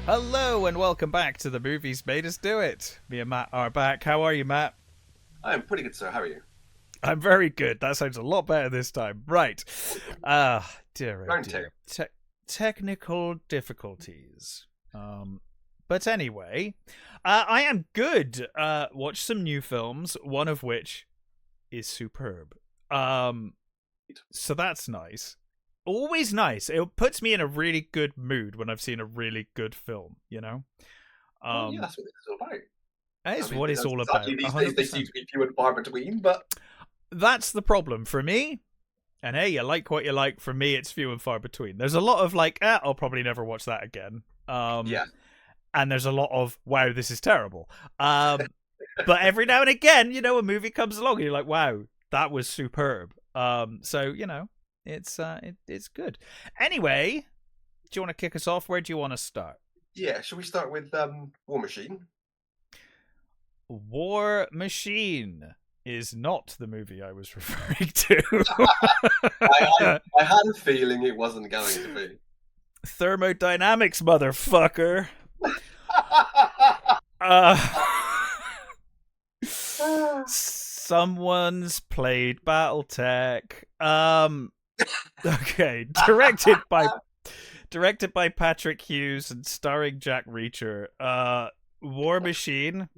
Hello and welcome back to The Movies Made Us Do It. Me and Matt are back. How are you, Matt? I'm pretty good, sir. How are you? I'm very good. That sounds a lot better this time. Right. Dear oh Round two. dear. Technical difficulties. But anyway, I am good. Watched some new films, one of which is superb. So that's nice. Always nice. It puts me in a really good mood when I've seen a really good film, you know? Well, yeah, that's what it's all about. That is what it's all about. Sadly, these days they seem 100%. to be few and far between, but That's the problem for me. And hey, you like what you like. For me, it's few and far between. There's a lot of like, I'll probably never watch that again. yeah. And there's a lot of, wow, this is terrible. But every now and again, you know, a movie comes along and you're like, wow, that was superb. So you know, it's good. Anyway, do you want to kick us off? Where do you want to start? Yeah, shall we start with War Machine? War Machine is not the movie I was referring to. I had a feeling it wasn't going to be. Thermodynamics, motherfucker. Uh, someone's played BattleTech. Okay, directed by Patrick Hughes and starring Jack Reacher. War Machine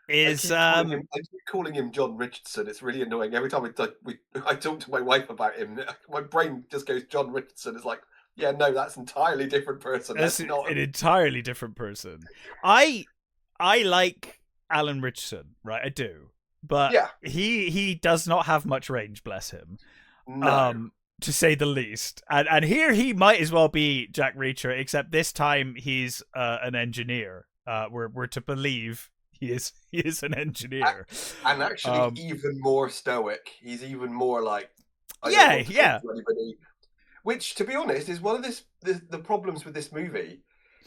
is I keep calling him John Richardson. It's really annoying. Every time I talk to my wife about him, my brain just goes John Richardson. It's like, yeah, no, that's an entirely different person. That's not an entirely different person. I like Alan Richardson, right? I do, but yeah. he does not have much range, bless him. No. To say the least. And here he might as well be Jack Reacher, except this time he's an engineer. We're to believe he is an engineer, and actually even more stoic. He's even more like, yeah. Which, to be honest, is one of the problems with this movie,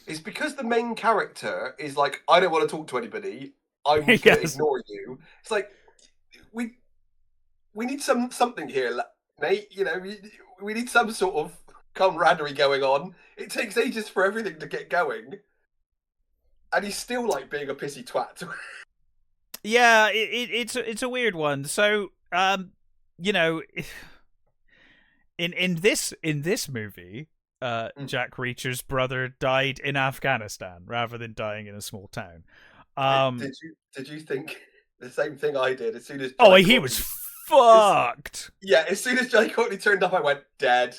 is because the main character is like, I don't want to talk to anybody. I'm going to ignore you. It's like, we need something here, mate. You know, we need some sort of camaraderie going on. It takes ages for everything to get going, and he's still like being a pissy twat. Yeah, it's a weird one. So, you know, in this movie, Jack Reacher's brother died in Afghanistan rather than dying in a small town. Did you think the same thing I did as soon as? He was fucked. As soon as Jai Courtney turned up, I went dead.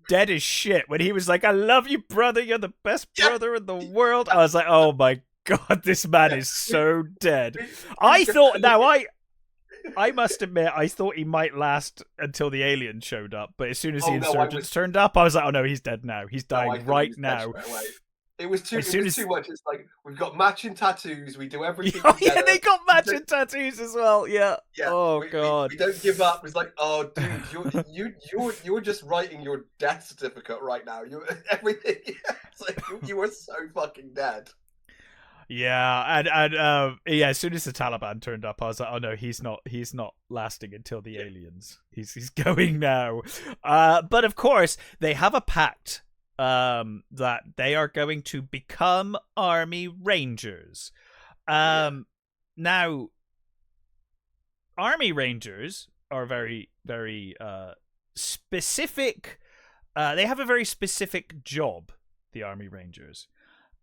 Dead as shit. When he was like, "I love you, brother. You're the best brother in the world," I was like, "Oh my god, this man is so dead." I thought. Now I must admit, I thought he might last until the aliens showed up, but as soon as the insurgents turned up, I was like, "Oh no, he's dead now. He's dying right now." It was too much. It's like, we've got matching tattoos. We do everything. Yeah, they got matching tattoos as well. Yeah. Oh god. We don't give up. It's like, oh dude, you're just writing your death certificate right now. You everything. It's like you are so fucking dead. Yeah, and as soon as the Taliban turned up, I was like, oh no, he's not lasting until the aliens. He's going now. But of course, they have a pact that they are going to become Army Rangers. Now, Army Rangers are very, very specific. They have a very specific job, the Army Rangers.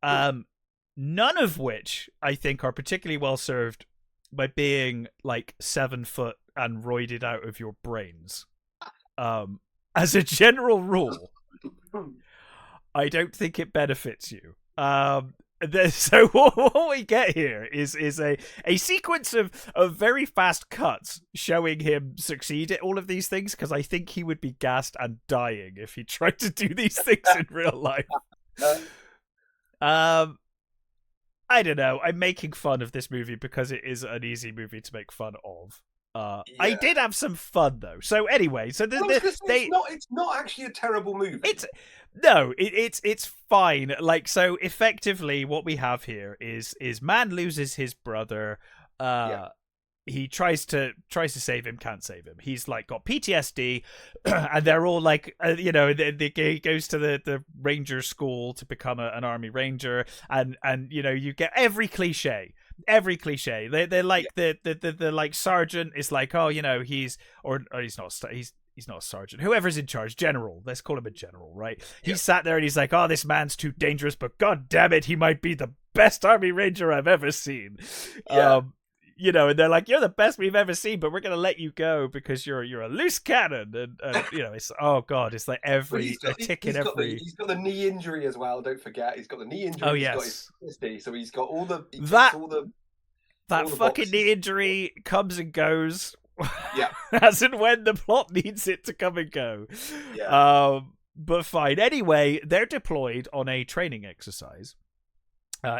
None of which I think are particularly well served by being like 7 foot and roided out of your brains. As a general rule, I don't think it benefits you. So what we get here is a sequence of very fast cuts showing him succeed at all of these things, because I think he would be gassed and dying if he tried to do these things in real life. I don't know. I'm making fun of this movie because it is an easy movie to make fun of. I did have some fun though. So anyway, it's not actually a terrible movie. It's fine. Like, so effectively what we have here is man loses his brother he tries to save him, can't save him. He's like got PTSD, and they're all like, he goes to the ranger school to become an army ranger, and you get every cliche. They're like the like sergeant is like, oh, he's he's not a sergeant. Whoever's in charge, general. Let's call him a general, right? Yeah. He sat there and he's like, oh, this man's too dangerous, but god damn it, he might be the best army ranger I've ever seen. Yeah. And they're like, you're the best we've ever seen, but we're gonna let you go because you're a loose cannon, and it's oh god, it's like he's got the knee injury as well. Don't forget, he's got the knee injury. Oh yes, so he's got all the that fucking knee injury comes and goes. Yeah, as and when the plot needs it to come and go. Yeah, but fine. Anyway, they're deployed on a training exercise.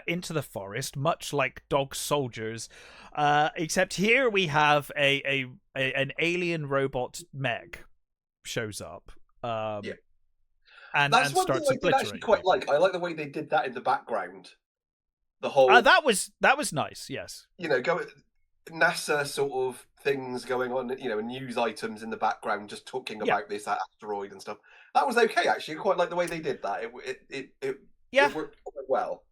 Into the forest, much like dog soldiers, except here we have an alien robot mech shows up, and that's one starts thing I did actually quite like. I like the way they did that in the background. The whole that was nice. Yes, NASA sort of things going on. News items in the background, just talking about this asteroid and stuff. That was okay actually. I quite like the way they did that. It worked quite well.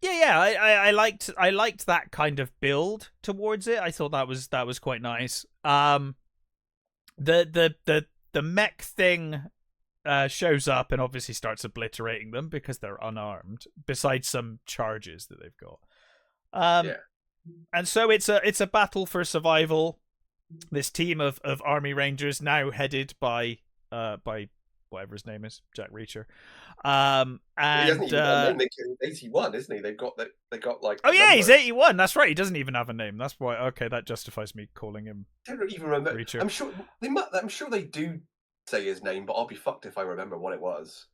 Yeah, I liked that kind of build towards it. I thought that was quite nice. The mech thing shows up and obviously starts obliterating them because they're unarmed, besides some charges that they've got. And so it's a battle for survival. This team of army rangers, now headed by whatever his name is, Jack Reacher. And he hasn't even got a name. He's 81, isn't he? They got like. Oh yeah, he's 81. That's right. He doesn't even have a name. That's why. Okay, that justifies me calling him. I don't even remember. Reacher. I'm sure they do say his name, but I'll be fucked if I remember what it was.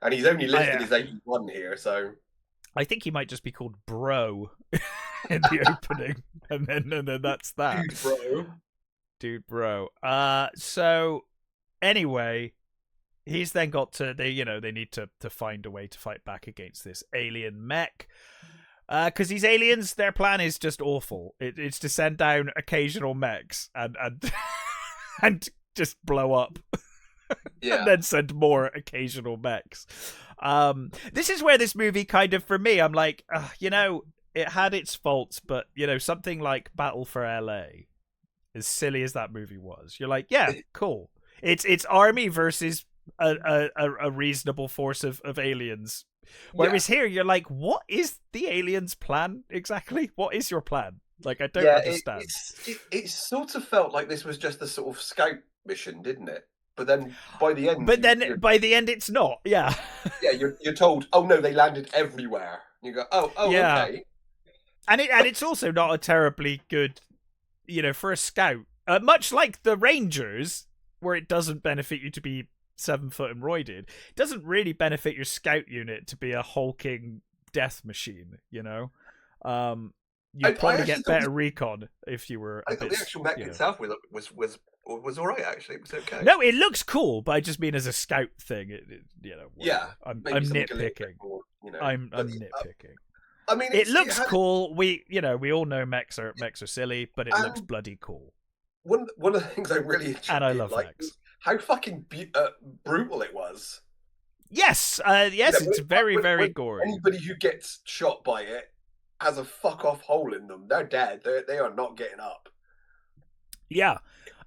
And he's only listed as 81 here, so. I think he might just be called Bro in the opening, and then that's that. Dude, bro. So anyway. He's then got to they need to find a way to fight back against this alien mech, because these aliens, their plan is just awful. It's to send down occasional mechs and and just blow up, and then send more occasional mechs. This is where this movie kind of, for me, I'm like, it had its faults, but something like Battle for LA, as silly as that movie was, you're like, yeah, cool. It's army versus a reasonable force of aliens, whereas here you're like, what is the aliens' plan exactly? What is your plan? Like, I don't understand. It sort of felt like this was just a sort of scout mission, didn't it? But then by the end it's not. Yeah. You're told, oh no, they landed everywhere. You go, okay. And it's also not a terribly good, for a scout, much like the Rangers, where it doesn't benefit you to be 7 foot and roided. It doesn't really benefit your scout unit to be a hulking death machine. You'd probably get better recon if you were. I thought the actual mech itself was all right. Actually, it was okay. No, it looks cool, but I just mean as a scout thing. I'm nitpicking. I'm nitpicking. I mean, it looks cool. We all know mechs are silly, but it looks bloody cool. One of the things I really enjoyed, and I love mechs. How fucking brutal it was. Yes, it's very, very gory. Anybody who gets shot by it has a fuck off hole in them. They're dead. They are not getting up. Yeah.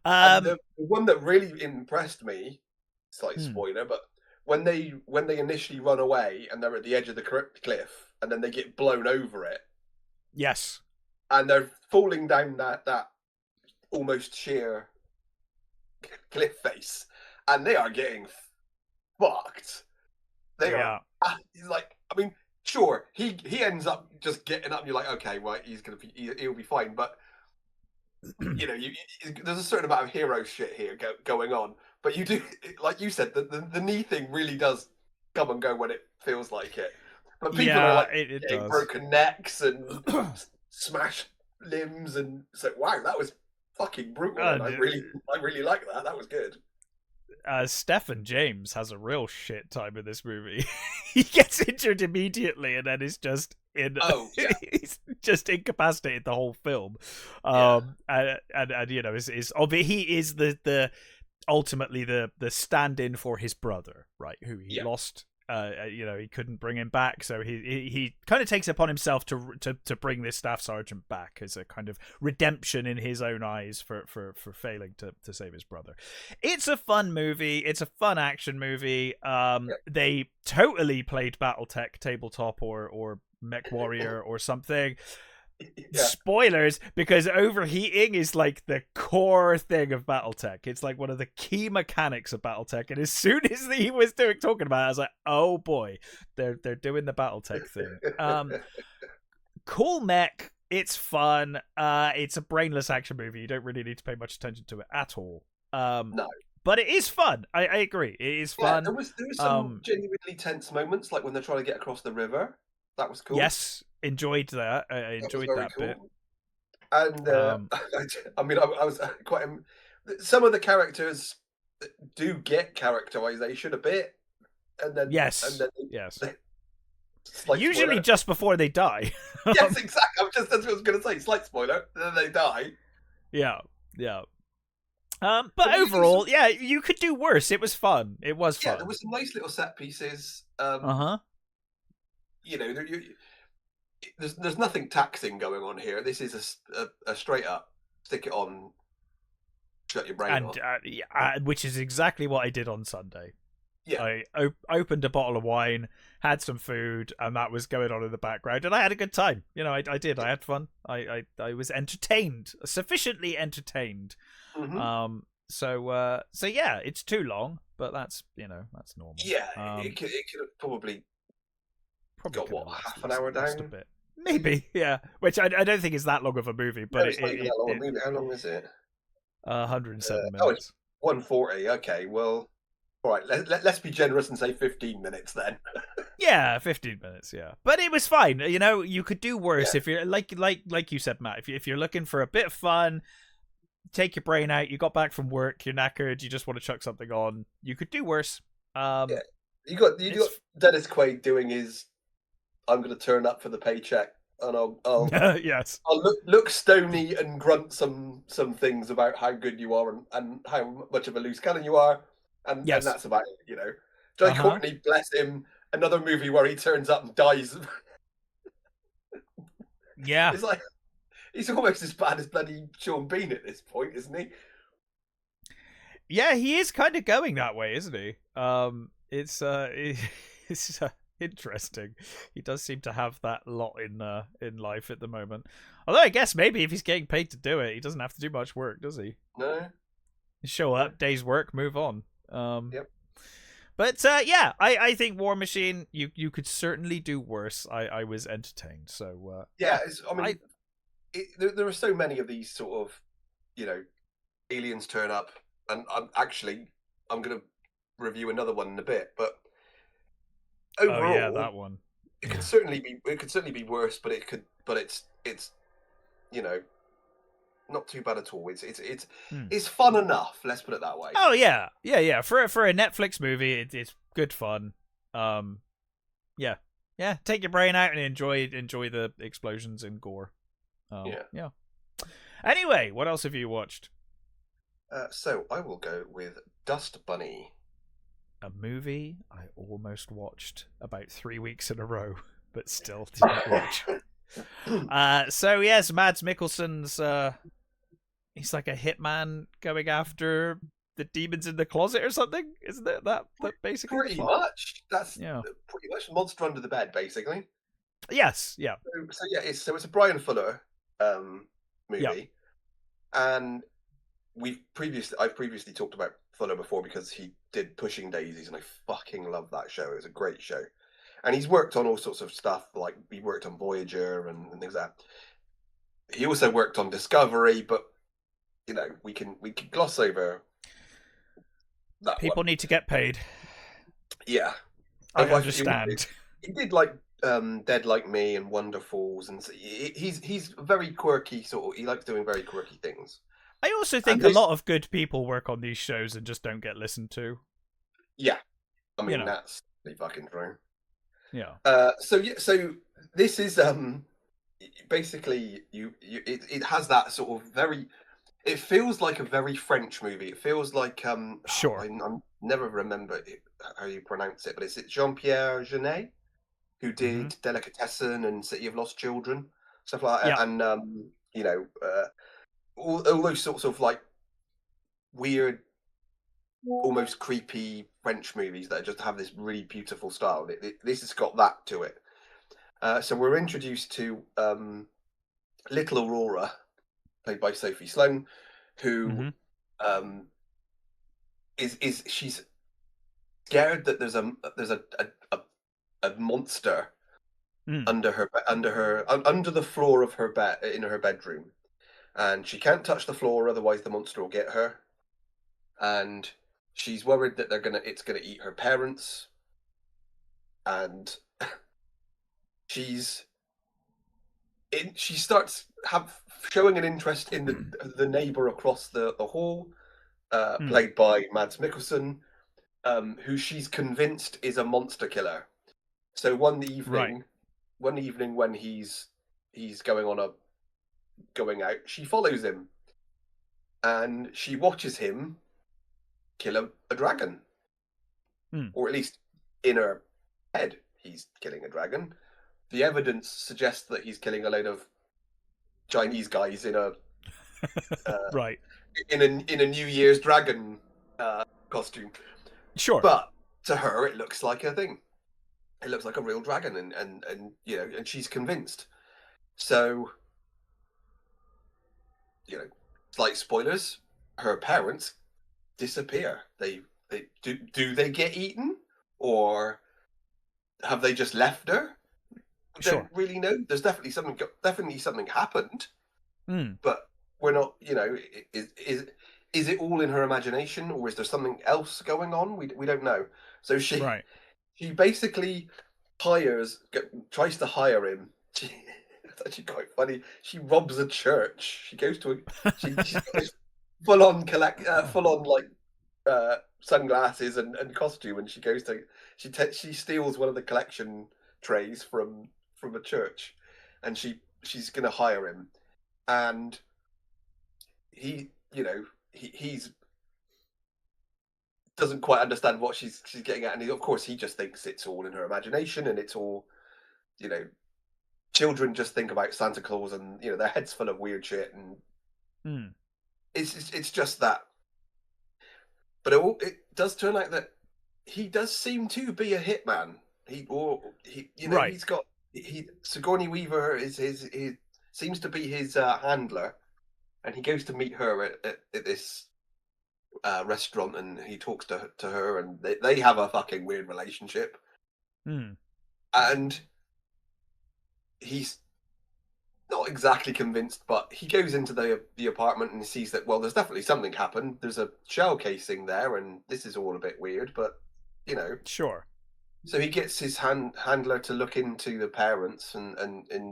The one that really impressed me, slight spoiler, but when they initially run away and they're at the edge of the cliff and then they get blown over it. Yes. And they're falling down that almost sheer cliff face, and they are getting fucked. They are. He's like, I mean, sure, he ends up just getting up, and you're like, okay, right, he'll be fine. But there's a certain amount of hero shit here going on. But you do, like you said, the knee thing really does come and go when it feels like it. But people are like getting broken necks and smashed limbs, and so wow, that was fucking brutal. And I really like that. That was good. Stephen James has a real shit time in this movie. He gets injured immediately and then is just in Oh yeah, he's just incapacitated the whole film. yeah, And you know, he is the ultimately the stand-in for his brother, right? Who he yeah, lost. You know, he couldn't bring him back, so he kind of takes it upon himself to bring this staff sergeant back as a kind of redemption in his own eyes for failing to save his brother. It's a fun movie. It's a fun action movie. yeah. They totally played BattleTech tabletop or Mech Warrior or something. Yeah. Spoilers, because overheating is like the core thing of BattleTech. It's like one of the key mechanics of BattleTech. And as soon as he was talking about it, I was like, oh boy, they're doing the BattleTech thing. Cool mech. It's fun. It's a brainless action movie. You don't really need to pay much attention to it at all. No. But it is fun. I agree. It is fun. There was some genuinely tense moments, like when they're trying to get across the river. That was cool. Yes, enjoyed that. I enjoyed that cool. bit. And I mean, I was quite. Some of the characters do get characterization a bit, and then yes, usually spoiler. just before they die. Yes, exactly. That's what I was going to say. Slight spoiler. And then they die. Yeah. But overall, yeah, you could do worse. It was fun. It was fun. Yeah, there was some nice little set pieces. You know, there's nothing taxing going on here. This is a straight up stick it on, shut your brain off. Which is exactly what I did on Sunday. Yeah, I opened a bottle of wine, had some food, and that was going on in the background, and I had a good time. You know, I did. I had fun. I was entertained, sufficiently entertained. Mm-hmm. So yeah, it's too long, but that's that's normal. Yeah, it could have probably got what, half an hour down? A bit. Maybe, yeah. Which I don't think is that long of a movie, but it's not even that long a movie. How long is it? 107 minutes. Oh, it's 140. Okay, well, all right. Let's be generous and say 15 minutes then. Yeah, 15 minutes. Yeah, but it was fine. You know, you could do worse if you're like you said, Matt. If you're looking for a bit of fun, take your brain out. You got back from work, you're knackered, you just want to chuck something on. You could do worse. Yeah, you got Dennis Quaid doing his. I'm going to turn up for the paycheck, and I'll yes, I'll look stony and grunt some things about how good you are and how much of a loose cannon you are, and that's about it. You know, Jai Courtney, bless him, another movie where he turns up and dies. Yeah, it's like he's almost as bad as bloody Sean Bean at this point, isn't he? Yeah, he is kind of going that way, isn't he? It's interesting. He does seem to have that lot in life at the moment. Although I guess maybe if he's getting paid to do it, he doesn't have to do much work, does he? No. Show up, day's work, move on. Yep. But yeah, I think War Machine, you could certainly do worse. I was entertained. So yeah, there are so many of these sort of, aliens turn up, and I'm going to review another one in a bit, but overall, yeah, that one. It could certainly be worse, but it's not too bad at all. It's fun enough. Let's put it that way. Oh yeah. For a Netflix movie, it's good fun. Yeah. Take your brain out and enjoy the explosions and gore. Yeah. Anyway, what else have you watched? So I will go with Dust Bunny. A movie I almost watched about 3 weeks in a row, but still didn't watch. So yes, Mads Mikkelsen's he's like a hitman going after the demons in the closet or something, isn't it? That basically pretty much. That's pretty much Monster Under the Bed, basically. Yes, yeah. So yeah, it's a Brian Fuller movie, and I've previously talked about Fuller before because he did Pushing Daisies, and I fucking love that show. It was a great show, and he's worked on all sorts of stuff. Like he worked on Voyager and things like that. He also worked on Discovery, but we can gloss over that. People need to get paid. Yeah, I understand. He did like Dead Like Me and Wonderfalls, and he's very quirky. He likes doing very quirky things. I also think a lot of good people work on these shows and just don't get listened to. Yeah, I mean that's pretty fucking true. Yeah. So this is basically it has that sort of very. It feels like a very French movie. It feels like Sure. I never remember how you pronounce it, but it's Jean-Pierre Jeunet who Mm-hmm. did Delicatessen and City of Lost Children, stuff like that, Yeah. and you know, all those sorts of like weird, almost creepy French movies that just have this really beautiful style. This has got that to it. So we're introduced to Little Aurora, played by Sophie Sloane, who Mm-hmm. um, is she's scared that a monster Mm. under the floor of her bed in her bedroom, and she can't touch the floor, otherwise the monster will get her. And she's worried that it's gonna eat her parents, and she's she starts showing an interest in the neighbor across the hall, Mm. played by Mads Mikkelsen, who she's convinced is a monster killer. So Right. one evening when he's going out, she follows him and she watches him kill a dragon, Mm. or at least in her head, he's killing a dragon. The evidence suggests that he's killing a load of Chinese guys uh, Right. in a New Year's dragon costume. Sure. But to her, it looks like a thing. It looks like a real dragon, and you know, and she's convinced. So, you know, slight spoilers. Her parents disappear. They do they get eaten, or have they just left her? We don't Sure. really know. There's definitely something happened, Mm. but we're not. You know, is it all in her imagination, or is there something else going on? We don't know. So Right. she basically tries to hire him. It's actually quite funny. She robs a church. She goes to she's got this full on like sunglasses and costume, and she goes to she steals one of the collection trays from a church, and she's gonna hire him, and he you know he's doesn't quite understand what she's getting at, and of course he just thinks it's all in her imagination, and it's all you know children just think about Santa Claus, and you know their heads full of weird shit, and Mm. it's just that. But it does turn out that he does seem to be a hitman. He you know Right. he's got Sigourney Weaver he seems to be his handler, and he goes to meet her at this restaurant, and he talks to her, and they have a fucking weird relationship, Mm. and he's not exactly convinced, but he goes into the apartment and sees that well, there's definitely something happened. There's a shell casing there, and this is all a bit weird. But you know, Sure. so he gets his handler to look into the parents, and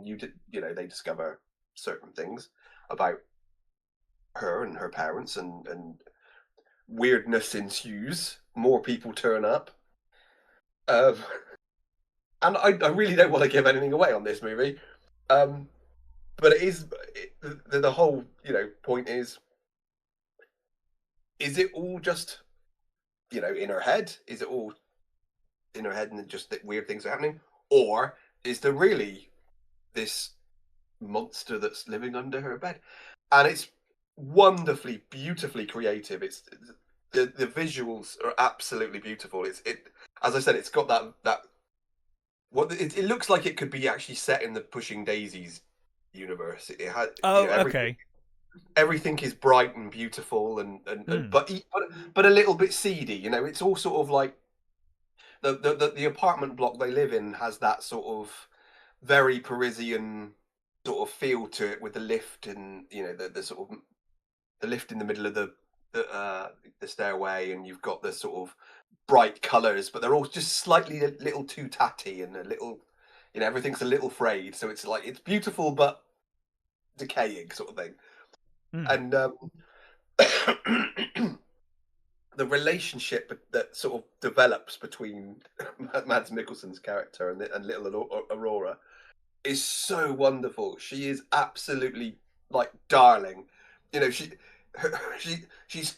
you know they discover certain things about her and her parents, and weirdness ensues. More people turn up, um, and I really don't want to give anything away on this movie. Um, but the whole point is it all just in her head? Is it all in her head and just that weird things are happening, or is there really this monster that's living under her bed? And it's wonderfully, beautifully creative. The visuals are absolutely beautiful. It as I said, it's got that what it looks like it could be actually set in the Pushing Daisies universe. It had Oh, everything okay. everything is bright and beautiful and Mm. but a little bit seedy. It's all sort of like the apartment block they live in has that sort of very Parisian sort of feel to it, with the lift and the sort of the lift in the middle of the stairway, and you've got the sort of bright colors, but they're all just slightly a little too tatty and a little, everything's a little frayed. So it's like it's beautiful but decaying sort of thing. Mm. And the relationship that sort of develops between Mads Mikkelsen's character and little Aurora is so wonderful. She is absolutely like darling. You know, she's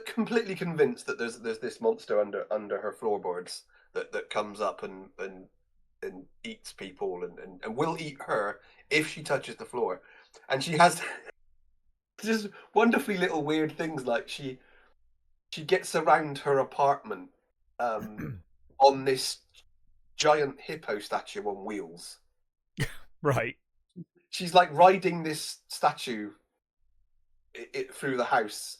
completely convinced that there's this monster under her floorboards that comes up and eats people and will eat her if she touches the floor. And she has just wonderfully little weird things like she gets around her apartment on this giant hippo statue on wheels. Right. She's like riding this statue through the house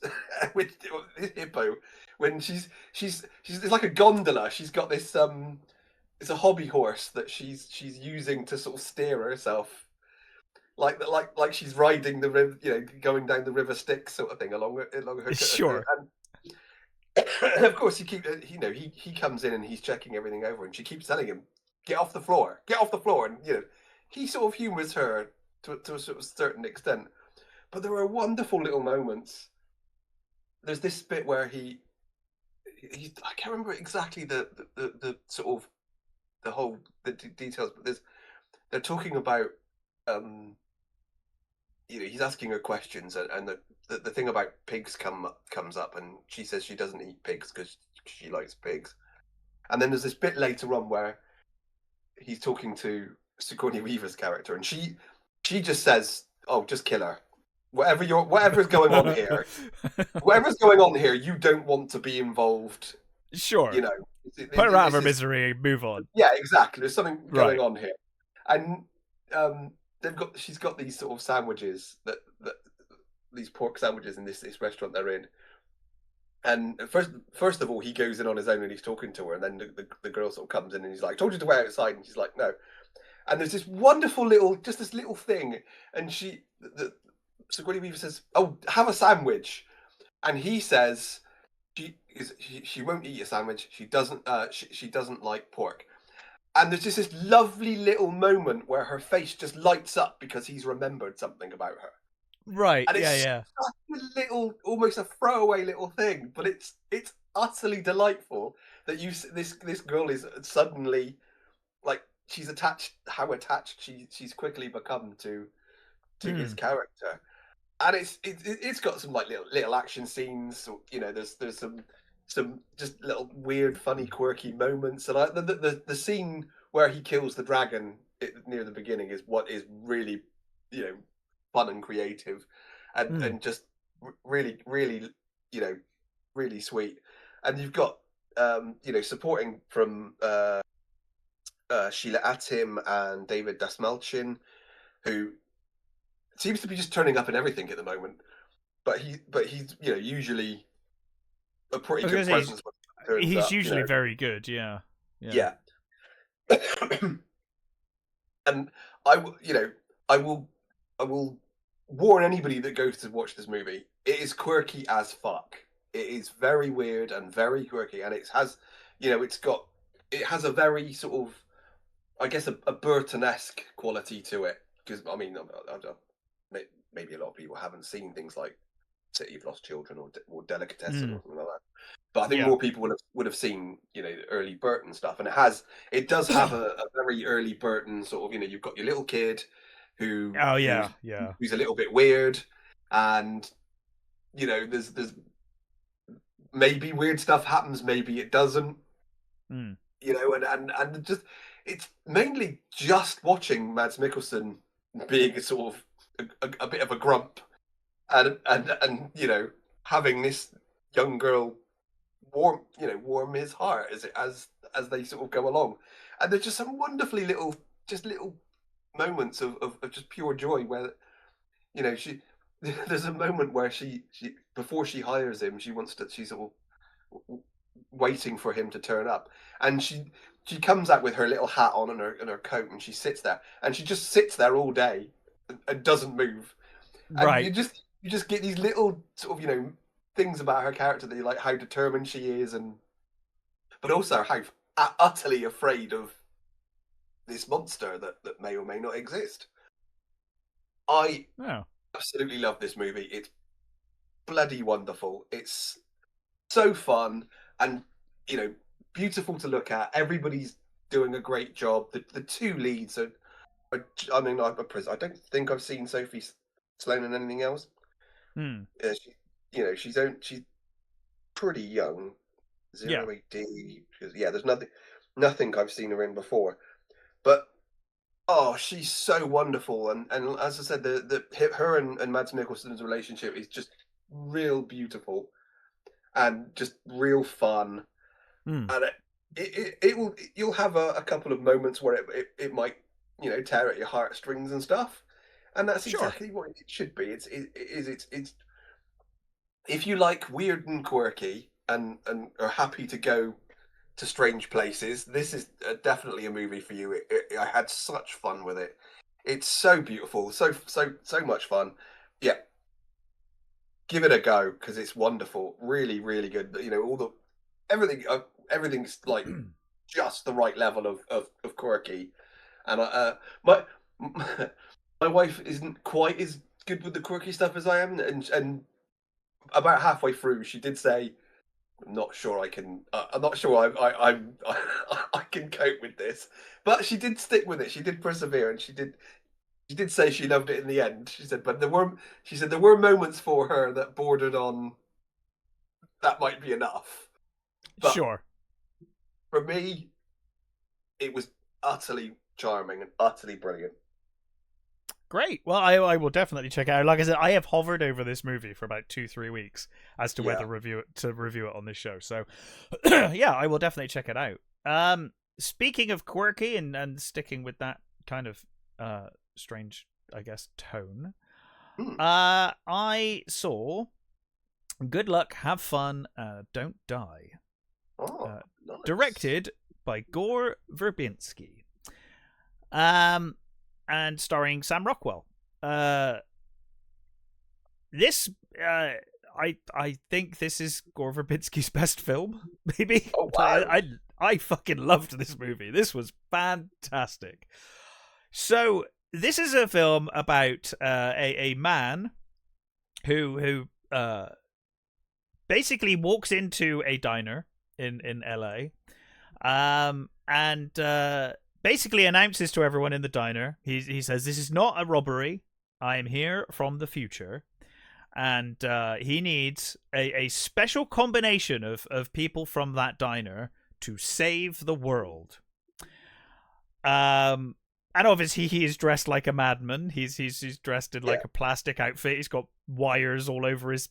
with this hippo when she's it's like a gondola. She's got this it's a hobby horse that she's using to sort of steer herself like she's riding the river, you know, going down the River Styx sort of thing along her. Sure. And of course, he comes in and he's checking everything over, and she keeps telling him, "Get off the floor, get off the floor," and you know, he sort of humours her to a sort of certain extent. But there are wonderful little moments. There's this bit where he I can't remember exactly the sort of the details, but they're talking about you know, he's asking her questions, and the thing about pigs comes up, and she says she doesn't eat pigs because she likes pigs. And then there's this bit later on where he's talking to Sigourney Weaver's character, and she just says, "Oh, just kill her. Whatever's going on here, whatever's going on here, you don't want to be involved." Sure. You know, put her out of her misery. Move on. Yeah, exactly. There's something going Right. on here, and she's got these sort of sandwiches that these pork sandwiches in this restaurant they're in. And first of all, he goes in on his own and he's talking to her, and then the girl sort of comes in and he's like, "Told you to wait outside," and she's like, "No." And there's this wonderful this little thing, and Sigourney Weaver says, "Oh, have a sandwich," and he says, she won't eat a sandwich. She doesn't like pork." And there's just this lovely little moment where her face just lights up because he's remembered something about her. Right. And it's Yeah. such a little, almost a throwaway little thing, but it's utterly delightful that this girl is suddenly like she's attached. How attached she's quickly become to his character, and it's got some like little action scenes. You know, there's some just little weird, funny, quirky moments, and the scene where he kills the dragon near the beginning is what is really, you know, fun and creative, and just really, really, you know, really sweet. And you've got you know, supporting from Sheila Atim and David Dasmalchin, who seems to be just turning up in everything at the moment. But he's you know, usually a pretty good presence when he turns he's up, usually you know. very good. Yeah. Yeah. And you know, I will warn anybody that goes to watch this movie. It is quirky as fuck. It is very weird and very quirky, and it has, you know, it has a very sort of, I guess, a Burton-esque quality to it. Because I mean, maybe a lot of people haven't seen things like City of Lost Children or Delicatessen or something like that. But I think more people would have seen, you know, early Burton stuff, and it does have a very early Burton sort of, you know, you've got your little kid who's a little bit weird, and you know, there's maybe weird stuff happens, maybe it doesn't, you know, and just it's mainly just watching Mads Mikkelsen being a sort of a bit of a grump, and you know, having this young girl warm his heart as they sort of go along. And there's just some wonderfully little moments of just pure joy where, you know, there's a moment where she before she hires him, she's sort of waiting for him to turn up, and she comes out with her little hat on and her coat, and she sits there, and she just sits there all day and doesn't move. And you just get these little sort of, you know, things about her character that you like, how determined she is, but also how utterly afraid of this monster that may or may not exist. I absolutely love this movie. It's bloody wonderful. It's so fun and, you know, beautiful to look at. Everybody's doing a great job. The two leads are I mean, I don't think I've seen Sophie Sloane in anything else. Hmm. She, she's pretty young. Yeah. Zero AD. Yeah, there's nothing I've seen her in before. But oh, she's so wonderful, and as I said, her and Mads Mikkelsen's relationship is just real beautiful and just real fun. Hmm. And it will you'll have a couple of moments where it might tear at your heartstrings and stuff, and that's Sure. exactly what it should be. It's if you like weird and quirky and are happy to go to strange places, this is definitely a movie for you. I had such fun with it. It's so beautiful, so much fun. Yeah, give it a go because it's wonderful. Really, really good. All the everything, everything's like just the right level of quirky. And my my wife isn't quite as good with the quirky stuff as I am, and about halfway through, she did say, "I'm not sure I can. I'm not sure I can cope with this." But she did stick with it. She did persevere, and she did say she loved it in the end. She said, but there were moments for her that bordered on that might be enough. But Sure. for me, it was utterly charming and utterly brilliant. Great. Well, I will definitely check it out. Like I said, I have hovered over this movie for about 2-3 weeks as to Yeah. whether review it on this show. So, yeah, I will definitely check it out. Speaking of quirky and sticking with that kind of strange, I guess, tone, Hmm. I saw Good Luck, Have Fun, Don't Die, Oh, nice. directed by Gore Verbinski. And starring Sam Rockwell. This I think this is Gore Verbinski's best film. Maybe. Oh wow. I fucking loved this movie. This was fantastic. So this is a film about a man who basically walks into a diner in LA, and basically announces to everyone in the diner. He says, "This is not a robbery. I am here from the future." And he needs a special combination of people from that diner to save the world. And obviously he is dressed like a madman. He's dressed in Yeah. like a plastic outfit. He's got wires all over his,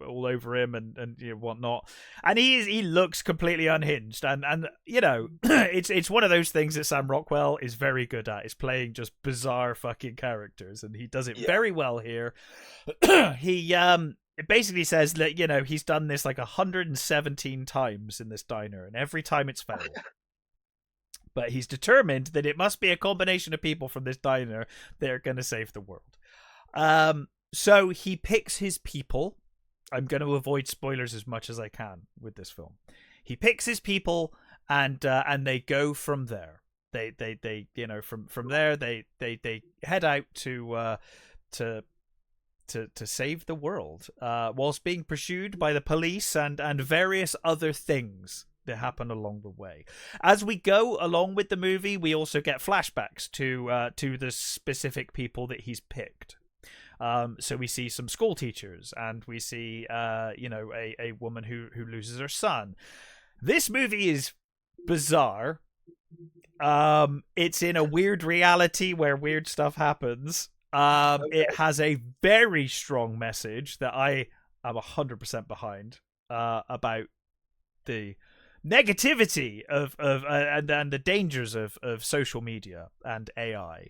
all over him and whatnot. And he looks completely unhinged. And it's one of those things that Sam Rockwell is very good at. Is playing just bizarre fucking characters, and he does it Yeah. very well here. He it basically says that he's done this like 117 times in this diner, and every time it's failed. But he's determined that it must be a combination of people from this diner that are going to save the world. So he picks his people. I'm going to avoid spoilers as much as I can with this film. He picks his people, and they go from there. They from there they head out to save the world, whilst being pursued by the police and various other things that happen along the way. As we go along with the movie, we also get flashbacks to the specific people that he's picked. So we see some school teachers, and we see a woman who loses her son. This movie is bizarre. It's in a weird reality where weird stuff happens. Okay. It has a very strong message that I am 100% behind, about the negativity of and the dangers of social media and AI.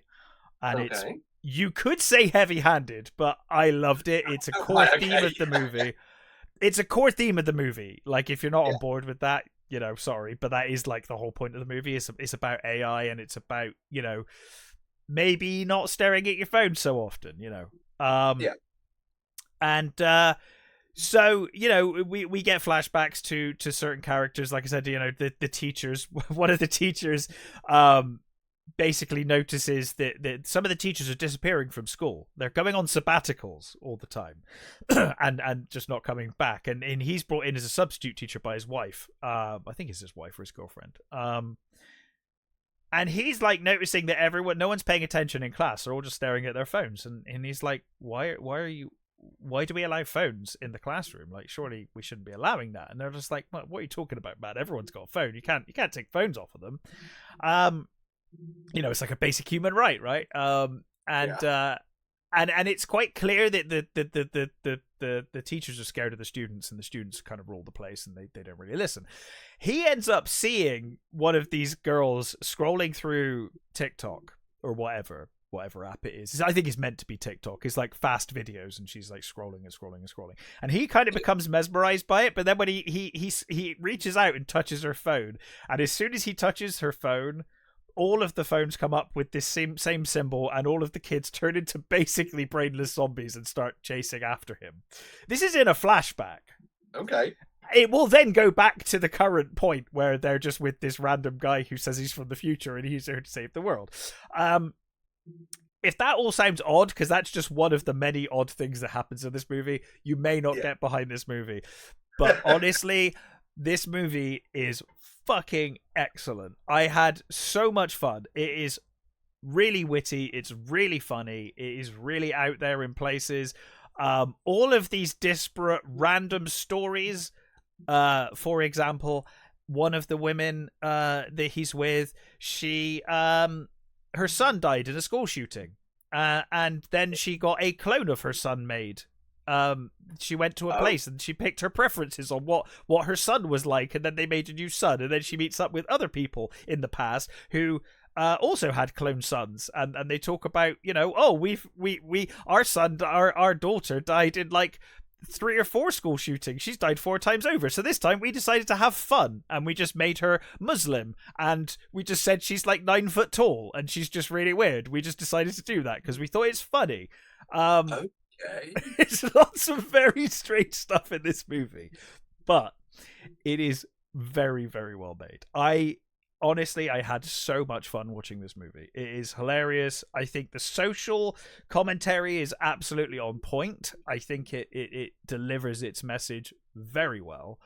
And it's, Okay. you could say heavy-handed, but I loved it. It's a core Right. theme Okay. of the movie. It's a core theme of the movie. Like, if you're not Yeah. on board with that, sorry, but that is like the whole point of the movie. It's about AI, and it's about maybe not staring at your phone so often. Yeah. And so we get flashbacks to certain characters. Like I said, the teachers. One of the teachers basically notices that some of the teachers are disappearing from school. They're going on sabbaticals all the time, and just not coming back. And he's brought in as a substitute teacher by his wife. I think it's his wife or his girlfriend. And he's like noticing that no one's paying attention in class. They're all just staring at their phones. And he's like, why do we allow phones in the classroom? Like, surely we shouldn't be allowing that. And they're just like, what are you talking about, man? Everyone's got a phone. You can't take phones off of them. It's like a basic human right? And it's quite clear that the teachers are scared of the students, and the students kind of rule the place, and they don't really listen. He ends up seeing one of these girls scrolling through TikTok or whatever app it is. I think it's meant to be TikTok. It's like fast videos, and she's like scrolling and scrolling and scrolling, and he kind of becomes mesmerized by it. But then when he reaches out and touches her phone, and as soon as he touches her phone, all of the phones come up with this same symbol, and all of the kids turn into basically brainless zombies and start chasing after him. This is in a flashback. Okay. It will then go back to the current point where they're just with this random guy who says he's from the future and he's there to save the world. If that all sounds odd, because that's just one of the many odd things that happens in this movie, you may not get behind this movie. But honestly, this movie is fucking excellent. I had so much fun. It is really witty. It's really funny. It is really out there in places. All of these disparate random stories. For example, one of the women that he's with, she her son died in a school shooting, and then she got a clone of her son made. She went to a place and she picked her preferences on what her son was like, and then they made a new son, and then she meets up with other people in the past who also had clone sons, and they talk about, our daughter died in like 3 or 4 school shootings. She's died 4 times over. So this time we decided to have fun, and we just made her Muslim, and we just said she's like 9 foot tall and she's just really weird. We just decided to do that because we thought it's funny. Okay. It's lots of very strange stuff in this movie, but it is very, very well made. Honestly, I had so much fun watching this movie. It is hilarious. I think the social commentary is absolutely on point. I think it delivers its message very well.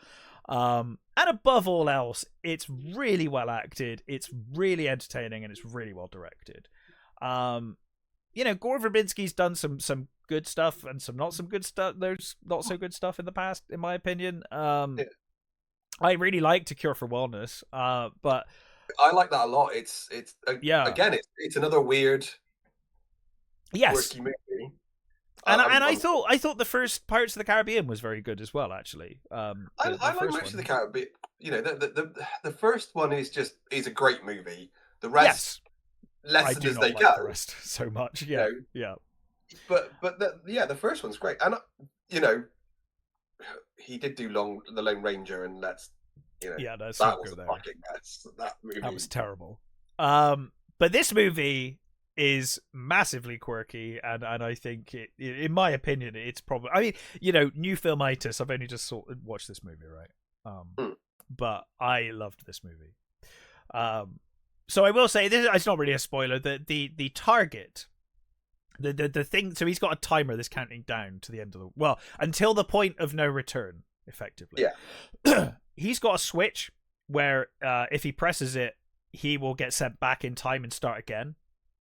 And above all else, it's really well acted. It's really entertaining, and it's really well directed. Gore Verbinski's done some good stuff and some not some good stuff. There's not so good stuff in the past, in my opinion. I really like To Cure for Wellness, but I like that a lot. It's again, it's another weird, quirky movie. And I thought the first Pirates of the Caribbean was very good as well. Actually, I like most of the Caribbean. The first one is a great movie. The rest, less as they go. The rest so much, yeah. But the first one's great, and he did do The Lone Ranger, and that's. That's that was a fucking mess. That movie. That was terrible. But this movie is massively quirky, and I think in my opinion, it's probably. I mean, new filmitis. I've only just watched this movie, right? But I loved this movie. So I will say this. It's not really a spoiler. The target. The thing. So he's got a timer that's counting down to the end of until the point of no return, effectively. Yeah. He's got a switch where if he presses it, he will get sent back in time and start again.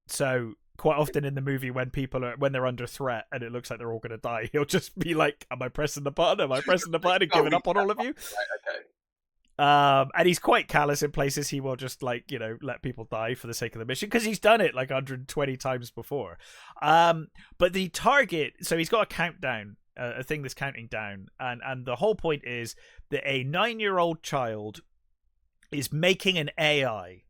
So quite often in the movie, when they're under threat and it looks like they're all going to die, he'll just be like, "Am I pressing the button? Am I pressing the button?" and giving up on all of you. Right, okay. And he's quite callous in places. He will just let people die for the sake of the mission, because he's done it like 120 times before. But the target, so he's got a countdown. A thing that's counting down, and the whole point is that a 9-year-old child is making an AI,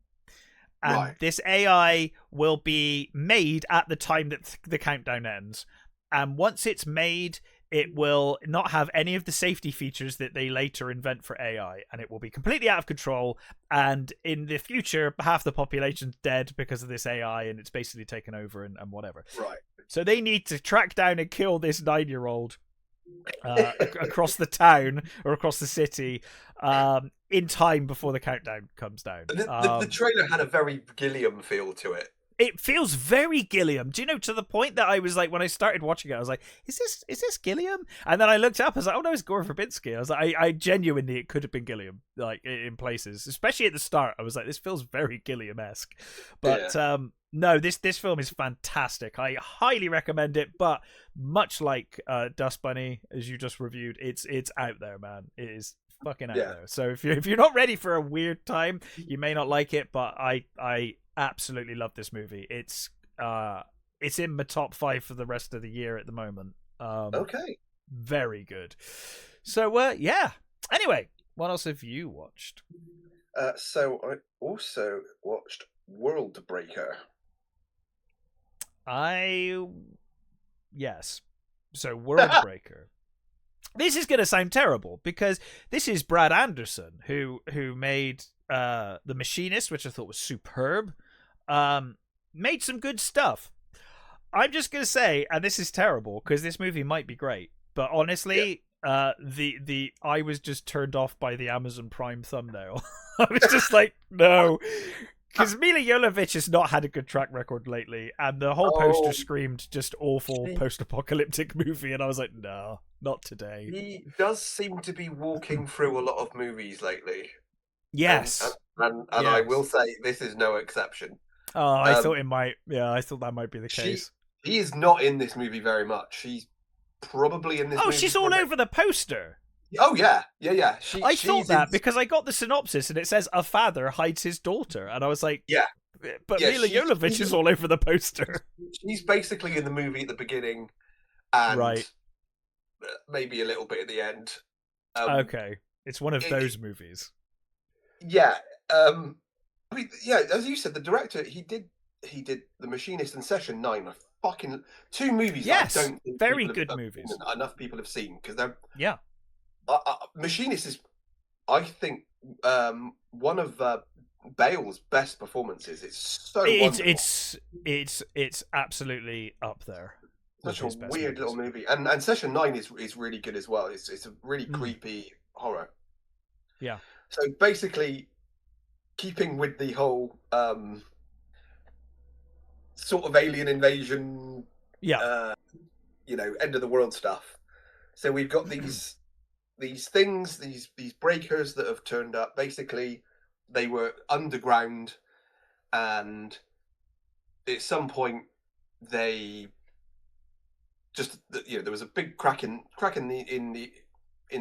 and this AI will be made at the time that the countdown ends, and once it's made, it will not have any of the safety features that they later invent for AI, and it will be completely out of control, and in the future half the population's dead because of this AI, and it's basically taken over and whatever. Right. So they need to track down and kill this 9-year-old across the town or across the city in time before the countdown comes down. The trailer had a very Gilliam feel to it. It feels very Gilliam. Do you know, to the point that I was like, when I started watching it, I was like, is this Gilliam? And then I looked up, I was like, oh no, it's Gore Verbinski. I was like, I genuinely, it could have been Gilliam, like in places, especially at the start. I was like, this feels very Gilliam-esque. But no, this film is fantastic. I highly recommend it. But much like Dust Bunny, as you just reviewed, it's out there, man. It is fucking out there. So if you're not ready for a weird time, you may not like it. But I absolutely love this movie. It's in my top 5 for the rest of the year at the moment. Okay, very good. So yeah. Anyway, what else have you watched? So I also watched Worldbreaker. Yes. So Worldbreaker. This is going to sound terrible because this is Brad Anderson who made The Machinist, which I thought was superb. Made some good stuff. I'm just going to say, and this is terrible because this movie might be great, but honestly, I was just turned off by the Amazon Prime thumbnail. I was just like, no. Because Mila Jovovich has not had a good track record lately, and the whole poster screamed just awful post-apocalyptic movie, and I was like, no, not today. He does seem to be walking through a lot of movies lately. Yes. And I will say, this is no exception. Oh, I thought it might. Yeah, I thought that might be the case. He is not in this movie very much. She's probably in this movie. Oh, she's all over the poster. Oh, yeah. I thought that because I got the synopsis and it says a father hides his daughter. And I was like, but Mila Jovovich is all over the poster. She's basically in the movie at the beginning and maybe a little bit at the end. Okay. It's one of those movies. Yeah. I mean, yeah, as you said, the director, he did The Machinist and Session 9 are fucking 2 movies that I don't think very good movies. Enough people have seen because they're Machinist is, I think, one of Bale's best performances. It's so wonderful. It's absolutely up there. Such a weird little movie, and Session 9 is really good as well. It's a really creepy horror. Yeah. So basically, keeping with the whole sort of alien invasion, end of the world stuff. So we've got these things, these breakers that have turned up. Basically, they were underground, and at some point they just there was a big crack in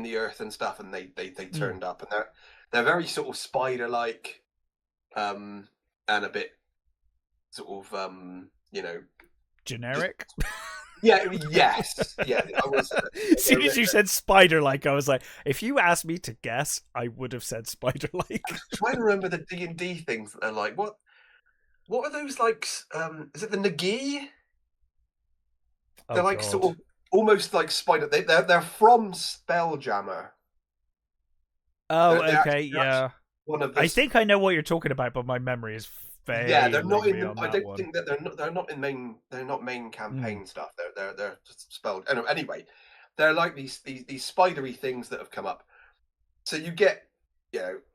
the earth and stuff, and they turned up, and they're very sort of spider-like, and a bit sort of generic. Yes. I was. As soon as you said spider-like, I was like, if you asked me to guess, I would have said spider-like. I'm trying to remember the D&D things that they're like. What are those like? Is it the Nagi? They're like sort of almost like spider. They're from Spelljammer. Oh, okay, yeah. One of I think I know what you're talking about, but my memory is failing. Yeah, they're not in. I don't think that they're not in main. They're not main campaign stuff. They're spelled. Anyway, they're like these spidery things that have come up. So you get,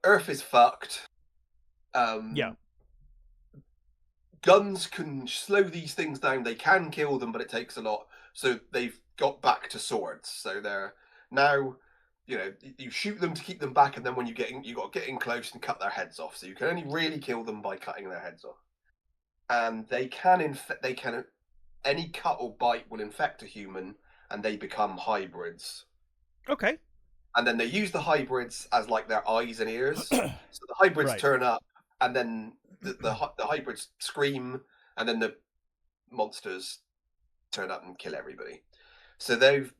Earth is fucked. Guns can slow these things down. They can kill them, but it takes a lot. So they've got back to swords. So they're now, you shoot them to keep them back, and then when you got to get in close and cut their heads off. So you can only really kill them by cutting their heads off. And they can any cut or bite will infect a human, and they become hybrids. Okay. And then they use the hybrids as like their eyes and ears. So the hybrids turn up, and then the hybrids scream, and then the monsters turn up and kill everybody. So they've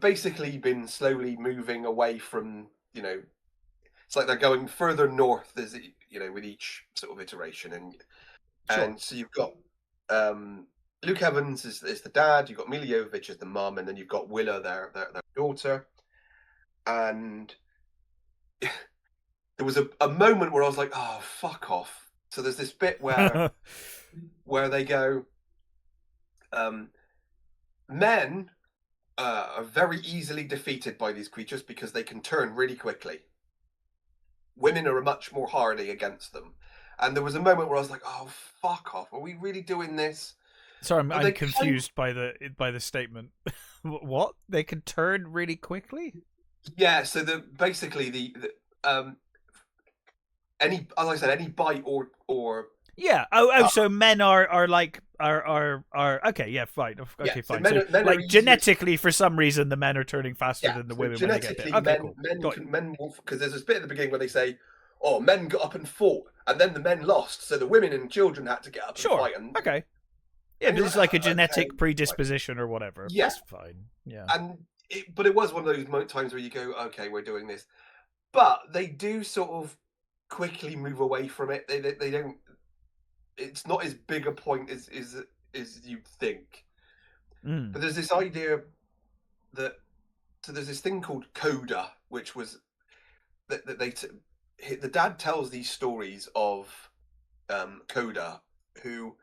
basically been slowly moving away from, it's like they're going further north as with each sort of iteration, and so you've got Luke Evans is the dad, you've got Mila Jovovich as the mum, and then you've got Willa, their daughter. And there was a moment where I was like, oh, fuck off. So there's this bit where they go, men are very easily defeated by these creatures because they can turn really quickly. Women are much more hardy against them. And there was a moment where I was like, "Oh, fuck off! Are we really doing this?" Sorry, But I'm they confused by the statement. What? They can turn really quickly? yeah. So basically any, as I said, any bite or Yeah. So men are like are okay. Yeah, fine. yeah. Okay, So fine. So men are like easier. genetically, for some reason, the men are turning faster Yeah. than the So women when they get bit. genetically, Okay, cool. Got you. men will, because there's this bit at the beginning where they say, "Oh, men got up and fought, and then the men lost, so the women and children had to get up and Sure. fight." Okay. Yeah, And but you're it's like, like a okay, genetic right. predisposition or whatever. Yeah. That's fine. Yeah. And but it was one of those times where you go, "Okay, we're doing this," but they do sort of quickly move away from it. They don't. It's not as big a point as you think. Mm. But there's this idea that, so there's this thing called coda, which was that the dad tells these stories of Coda, who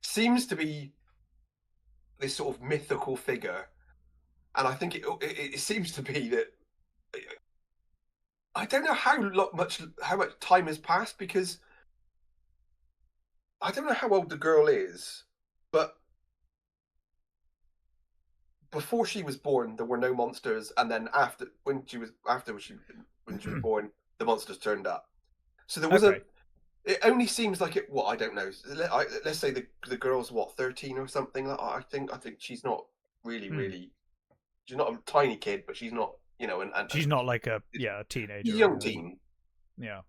seems to be this sort of mythical figure, and I think it seems to be that I don't know how much time has passed, because I don't know how old the girl is, but before she was born, there were no monsters, and then after when she was born, the monsters turned up. So there was a. Okay. It only seems like it. What, I don't know. Let's say the girl's what, 13 or something. I think she's not Hmm. really. She's not a tiny kid, but she's not, She's not like a she's a teenager or young anything. teen. Yeah.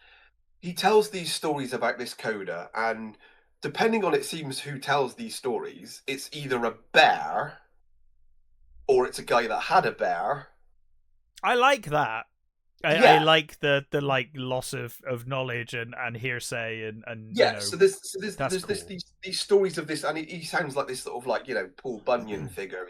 He tells these stories about this coda, and depending on, it seems, who tells these stories, it's either a bear or it's a guy that had a bear. I like that. I Yeah, like the like loss of knowledge and hearsay and yeah. So that's there's cool. these stories of this, and he sounds like this sort of, like, Paul Bunyan figure.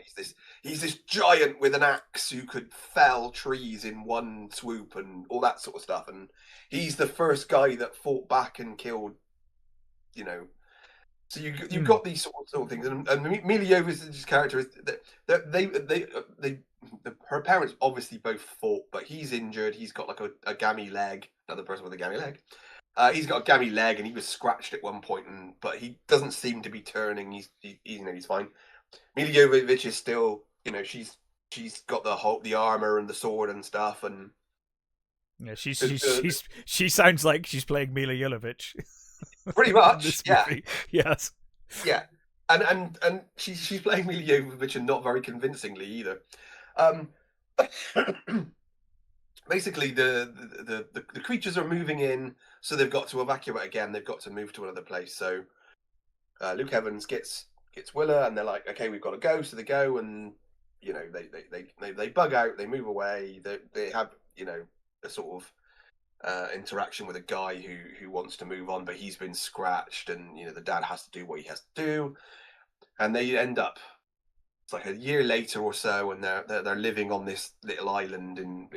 He's this giant with an axe who could fell trees in one swoop and all that sort of stuff. And he's the first guy that fought back and killed, you know. So you've Mm. got these sort of things, and Mila Jovovich's character is that her parents obviously both fought, but he's injured. He's got like a gammy leg. Another person with a gammy leg. He's got a gammy leg, and he was scratched at one point, but he doesn't seem to be turning. He's fine. Mila Jovovich is still, she's got the armor and the sword and stuff, and Yeah, the, the, she sounds like she's playing Mila Jovovich pretty in much, this yeah. movie. Yes. Yeah, and she's playing Mila Jovovich, and not very convincingly either. Um, basically, the creatures are moving in, so they've got to evacuate again. They've got to move to another place. So Luke Evans gets Willa, and they're like, "Okay, we've got to go." So they go, and they bug out. They move away. They have, a sort of interaction with a guy who wants to move on, but he's been scratched, and the dad has to do what he has to do, and they end up. It's like a year later or so, and they're living on this little island in.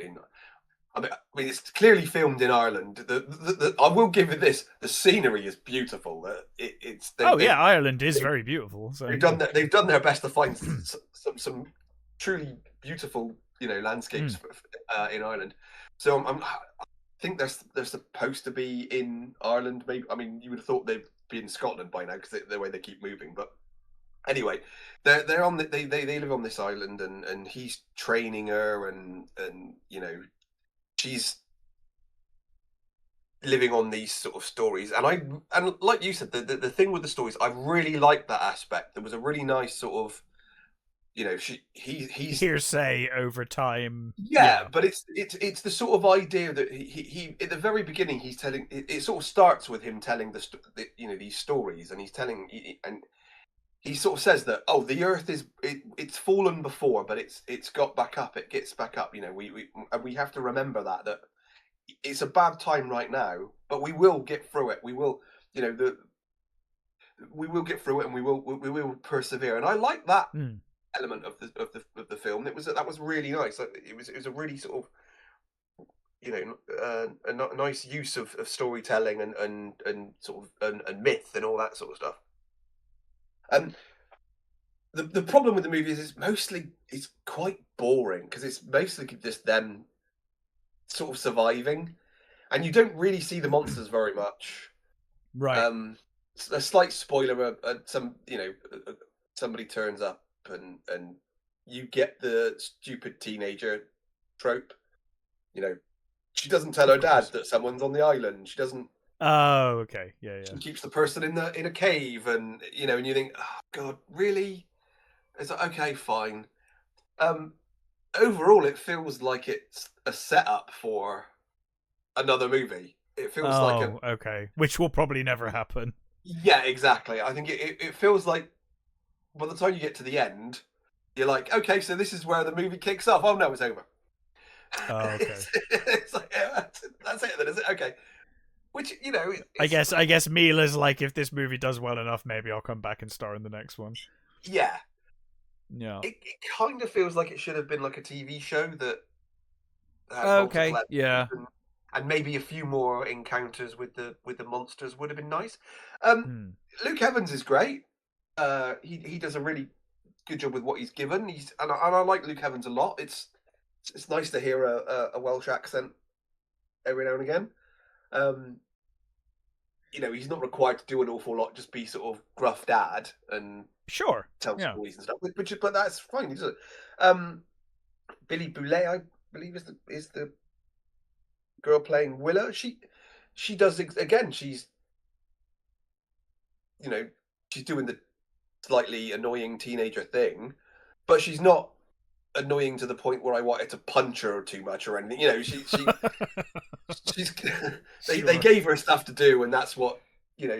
I mean, it's clearly filmed in Ireland. I will give it this: the scenery is beautiful. It's Oh yeah, Ireland is very beautiful. So yeah. they've done their best to find some truly beautiful, landscapes Mm. in Ireland. So I think they're supposed to be in Ireland. Maybe, I mean, you would have thought they'd be in Scotland by now, because the way they keep moving. But anyway, they're on they live on this island, and he's training her, and she's living on these sort of stories. And like you said, the thing with the stories, I really liked that aspect. There was a really nice sort of, he's Hearsay over time. yeah, Yeah. but it's the sort of idea that he at the very beginning, he's telling it sort of starts with him telling these stories, and and he sort of says that, oh, the earth it's fallen before, but it's got back up, it gets back up. We have to remember that it's a bad time right now, but we will get through it. We will, we will get through it, and we will persevere. And I like that Mm. element of the film. That was really nice. It was a really sort of, a nice use of storytelling, and sort of and myth and all that sort of stuff. And the problem with the movie is it's quite boring, because it's basically just them sort of surviving, and you don't really see the monsters very much. Right. A slight spoiler: somebody turns up and you get the stupid teenager trope. You know, she doesn't tell Of her dad course. that someone's on the island. She doesn't. Oh, okay. Yeah, yeah. She keeps the person in a cave, and and you think, oh God, really? It's like, okay, fine. Overall, it feels like it's a setup for another movie. It feels like Oh, okay. Which will probably never happen. yeah, exactly. I think it feels like by the time you get to the end, you're like, okay, so this is where the movie kicks off. Oh no, it's over. Oh, okay. It's like, yeah, that's it then, is it? Okay. Which, I it's guess Mila's like, if this movie does well enough, maybe I'll come back and star in the next one. yeah. Yeah. It kind of feels like it should have been like a TV show that had multiple Okay. episodes Yeah. and maybe a few more encounters with the monsters would have been nice. Um, Hmm. Luke Evans is great. He does a really good job with what he's given. I like Luke Evans a lot. It's nice to hear a Welsh accent every now and again. Um, he's not required to do an awful lot. Just be sort of gruff dad and Sure. tell Yeah. stories and stuff. But that's fine. He does it. Um, Billy Boulet, I believe, is the girl playing Willa. She does again. You know she's doing the slightly annoying teenager thing, but she's not annoying to the point where I wanted to punch her too much or anything. She's they Sure. gave her stuff to do, and that's what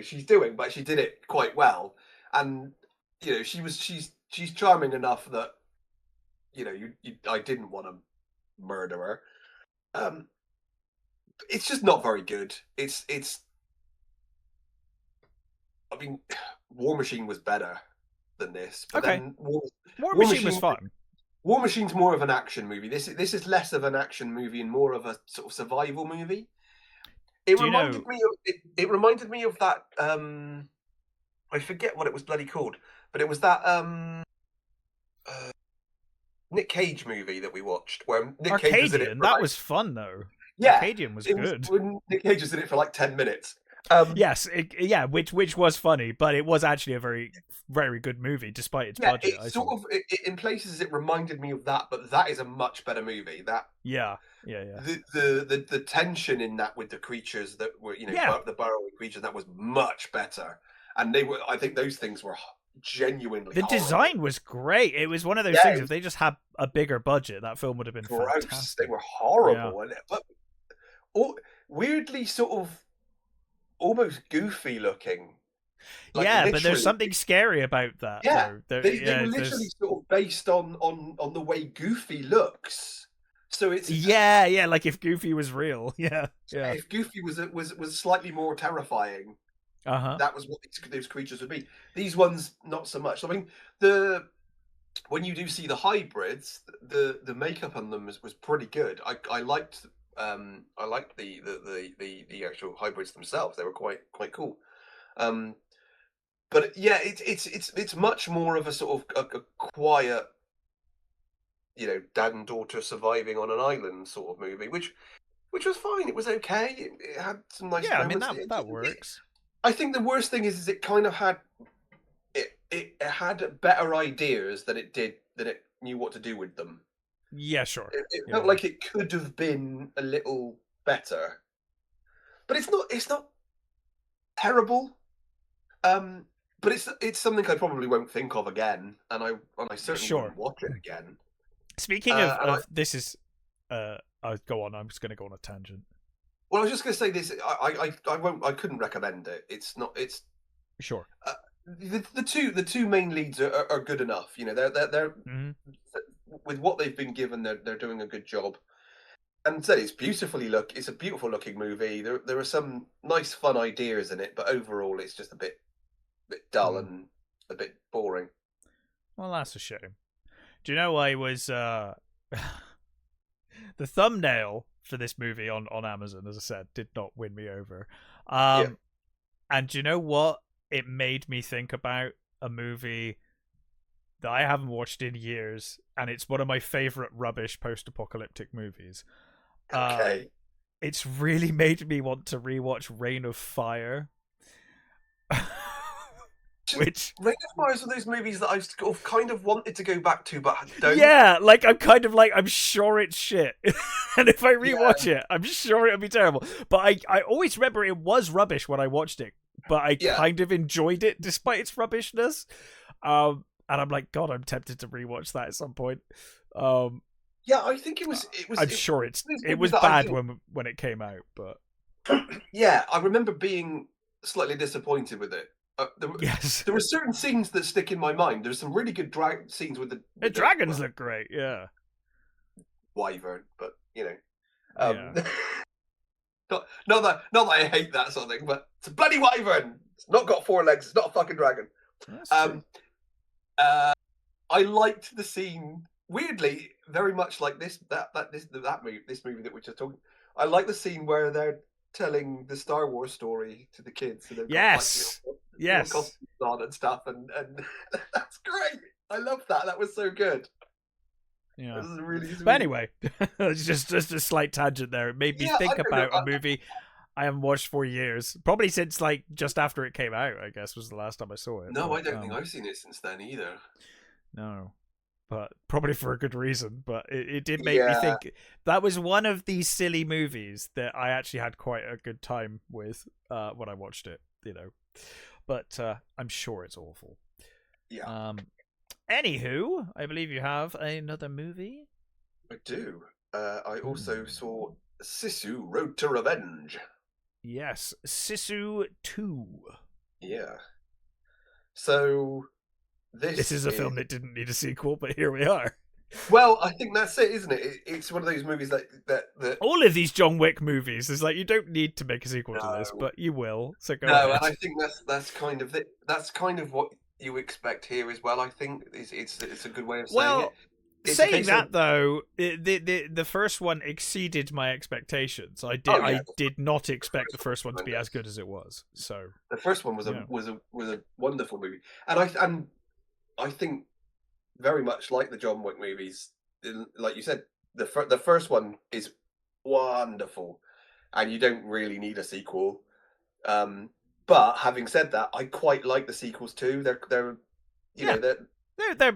she's doing. But she did it quite well, and she's charming enough that I didn't want to murder her. Um, it's just not very good. I mean, War Machine was better than this, but Okay. then War War Machine was Machine fun. War Machine's more of an action movie. This is less of an action movie and more of a sort of survival movie. It Do you know reminded me of it reminded me of that I forget what it was bloody called, but it was that uh, Nick Cage movie that we watched where Nick Cage was in it Arcadian? for That like was fun though. yeah, Arcadian was it was good. when Nick Cage was in it for like 10 minutes. Um Yes, yeah, which was funny, but it was actually a very very good movie despite its yeah, budget. it I sort thought. of in places it reminded me of that, but that is a much better movie. That Yeah, yeah, yeah, the tension in that with the creatures that were yeah. the burrowing creatures, that was much better, and they were I think those things were genuinely The horrible. design was great. It was one of those Yeah, things. it If was they just had a bigger budget, that film would have been gross. They fantastic. were Yeah, horrible, and but all, weirdly sort of almost goofy looking, like yeah, but there's literally. something scary about that, Yeah, though. There, they yeah, were literally there's sort of based on the way Goofy looks. So it's yeah, yeah. Like if Goofy was real, yeah, yeah. if Goofy was slightly more terrifying, Uh huh. that was what those creatures would be. These ones, not so much. I mean, the when you do see the hybrids, the makeup on them was pretty good. I liked the actual hybrids themselves. They were quite cool. Um, but yeah, it's much more of a sort of a quiet, dad and daughter surviving on an island sort of movie, which was fine. It was okay. It had some nice Yeah, I mean moments. that works. I think the worst thing is it kind of had it had better ideas than it knew what to do with them. Yeah, sure. It Yeah, felt yeah. like it could have been a little better, but it's not terrible. Um, but it's something I probably won't think of again, and I certainly Sure. wouldn't watch it again. Speaking And I of this is go on. I'm just gonna go on a tangent. well, I was just going to say this. I won't. I couldn't recommend it. It's not. It's Sure. uh, the two main leads are good enough. They're Hmm. with what they've been given. They're doing a good job. And said it's a beautiful looking movie. There are some nice fun ideas in it, but overall it's just a bit dull Mm. and a bit boring. Well, that's a shame. Do you know I was the thumbnail for this movie on Amazon, as I said, did not win me over. Yeah. Um, and do you know what? It made me think about a movie that I haven't watched in years, and it's one of my favorite rubbish post-apocalyptic movies. Okay. It's really made me want to rewatch Reign of Fire. Which Reign of Fire is one of those movies that I've kind of wanted to go back to, but don't. yeah, like I'm kind of like I'm sure it's shit, and if I Yeah, rewatch it, I'm sure it'll be terrible. But I always remember it was rubbish when I watched it, but I yeah, kind of enjoyed it despite its rubbishness. And I'm like, God, I'm tempted to rewatch that at some point. Um, yeah. I think it was. I'm sure it was That I bad think, when it came out, but yeah, I remember being slightly disappointed with it. yes, There were certain scenes that stick in my mind. There's some really good scenes with the the dragons look great. Yeah, wyvern, but yeah, not that I hate that sort of thing, but it's a bloody wyvern. It's not got 4 legs. It's not a fucking dragon. that's true. I liked the scene weirdly, very much like this movie that we're just talking. I like the scene where they're telling the Star Wars story to the kids, and they've got Yes, like, yes, costumes on and stuff, and that's great. I love that. That was so good. yeah. This is really sweet. But anyway, it's just a slight tangent there. It made me think about a movie I haven't watched for years, probably since like just after it came out. I guess was the last time I saw it. No, but, I don't think I've seen it since then either. No, but probably for a good reason. But it did make me think. That was one of these silly movies that I actually had quite a good time with when I watched it. But I'm sure it's awful. Yeah. Anywho, I believe you have another movie. I do. I also saw Sisu: Road to Revenge. Yes, Sisu 2. Yeah. So this is a film that didn't need a sequel, but here we are. Well, I think that's it, isn't it? It's one of those movies that all of these John Wick movies is like you don't need to make a sequel to this, but you will. So go ahead. And I think that's kind of what you expect here as well. I think it's a good way of saying it. It's saying that though, the first one exceeded my expectations. I did not expect the first one to be as good as it was. So the first one was a wonderful movie, and I think very much like the John Wick movies, like you said, the first one is wonderful, and you don't really need a sequel. But having said that, I quite like the sequels too. They're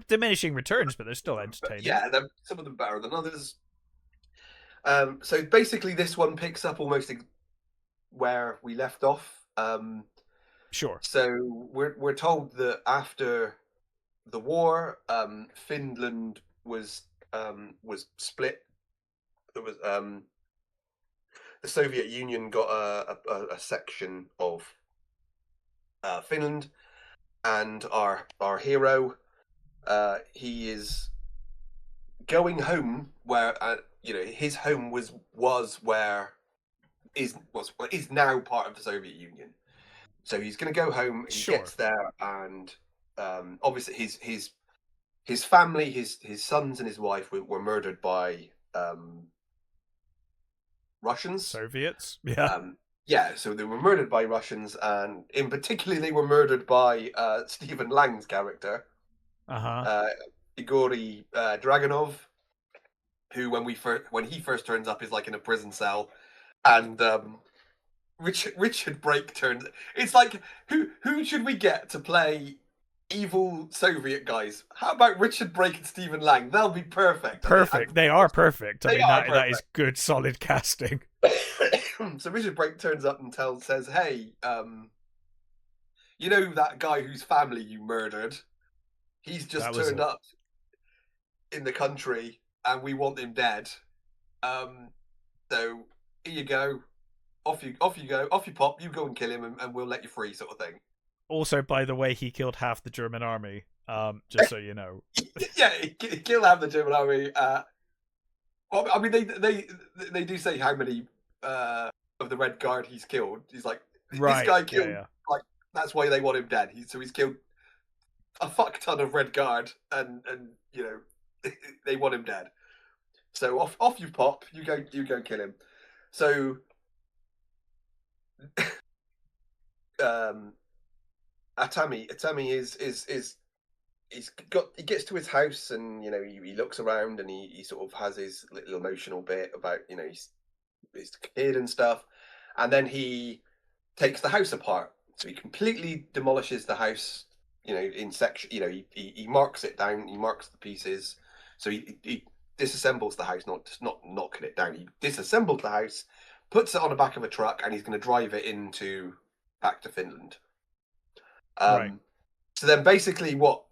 diminishing returns, but they're still entertaining. Some of them better than others. So basically, this one picks up almost where we left off. Sure. So we're told that after the war, Finland was split. There was the Soviet Union got a section of Finland, and our hero, he is going home where his home was where is now part of the Soviet Union. So he's going to go home. He gets there, and obviously his family, his sons and his wife were murdered by Russians, Soviets. So they were murdered by Russians, and in particular they were murdered by Stephen Lang's character, Igor Dragunov, who when he first turns up is like in a prison cell, and Richard Brake turns. It's like who should we get to play evil Soviet guys? How about Richard Brake and Stephen Lang? They'll be perfect. Perfect. They are perfect. I mean, that is good, solid casting. So Richard Brake turns up and says, "Hey, you know that guy whose family you murdered? He's just turned up in the country, and we want him dead. So here you go. Off you go. Off you pop. You go and kill him, and we'll let you free," sort of thing. Also, by the way, he killed half the German army. Just so you know. Yeah, he killed half the German army. Well, I mean, they do say how many of the Red Guard he's killed. He's like, this guy killed. Like, that's why they want him dead. He's killed a fuck ton of Red Guard, and they want him dead. So off you pop. You go kill him. So Atami he gets to his house, and he looks around, and he sort of has his little emotional bit about his kid and stuff, and then he takes the house apart. So he completely demolishes the house, in section. He marks it down. He marks the pieces. So he disassembles the house, not just not knocking it down. He disassembles the house, puts it on the back of a truck, and he's going to drive it back to Finland. Right. So then, basically, what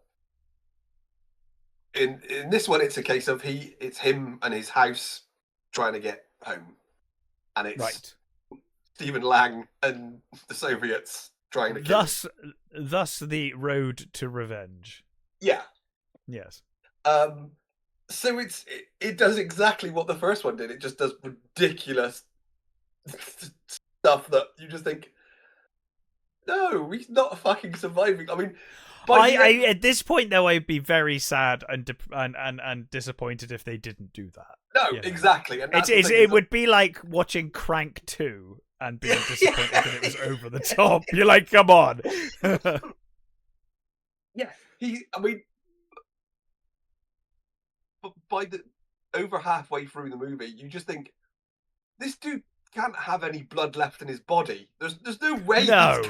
in this one, it's a case of it's him and his house trying to get home, and it's right. Stephen Lang and the Soviets trying to kill him. Thus the road to revenge. Yeah. Yes. So it does exactly what the first one did. It just does ridiculous stuff that you just think, no, he's not fucking surviving. I mean, at this point though, I'd be very sad and disappointed if they didn't do that. No, exactly. And it would be like watching Crank 2 and being disappointed that it was over the top. You're like, come on. Yeah, by the over halfway through the movie, you just think, this dude can't have any blood left in his body. There's no way he's got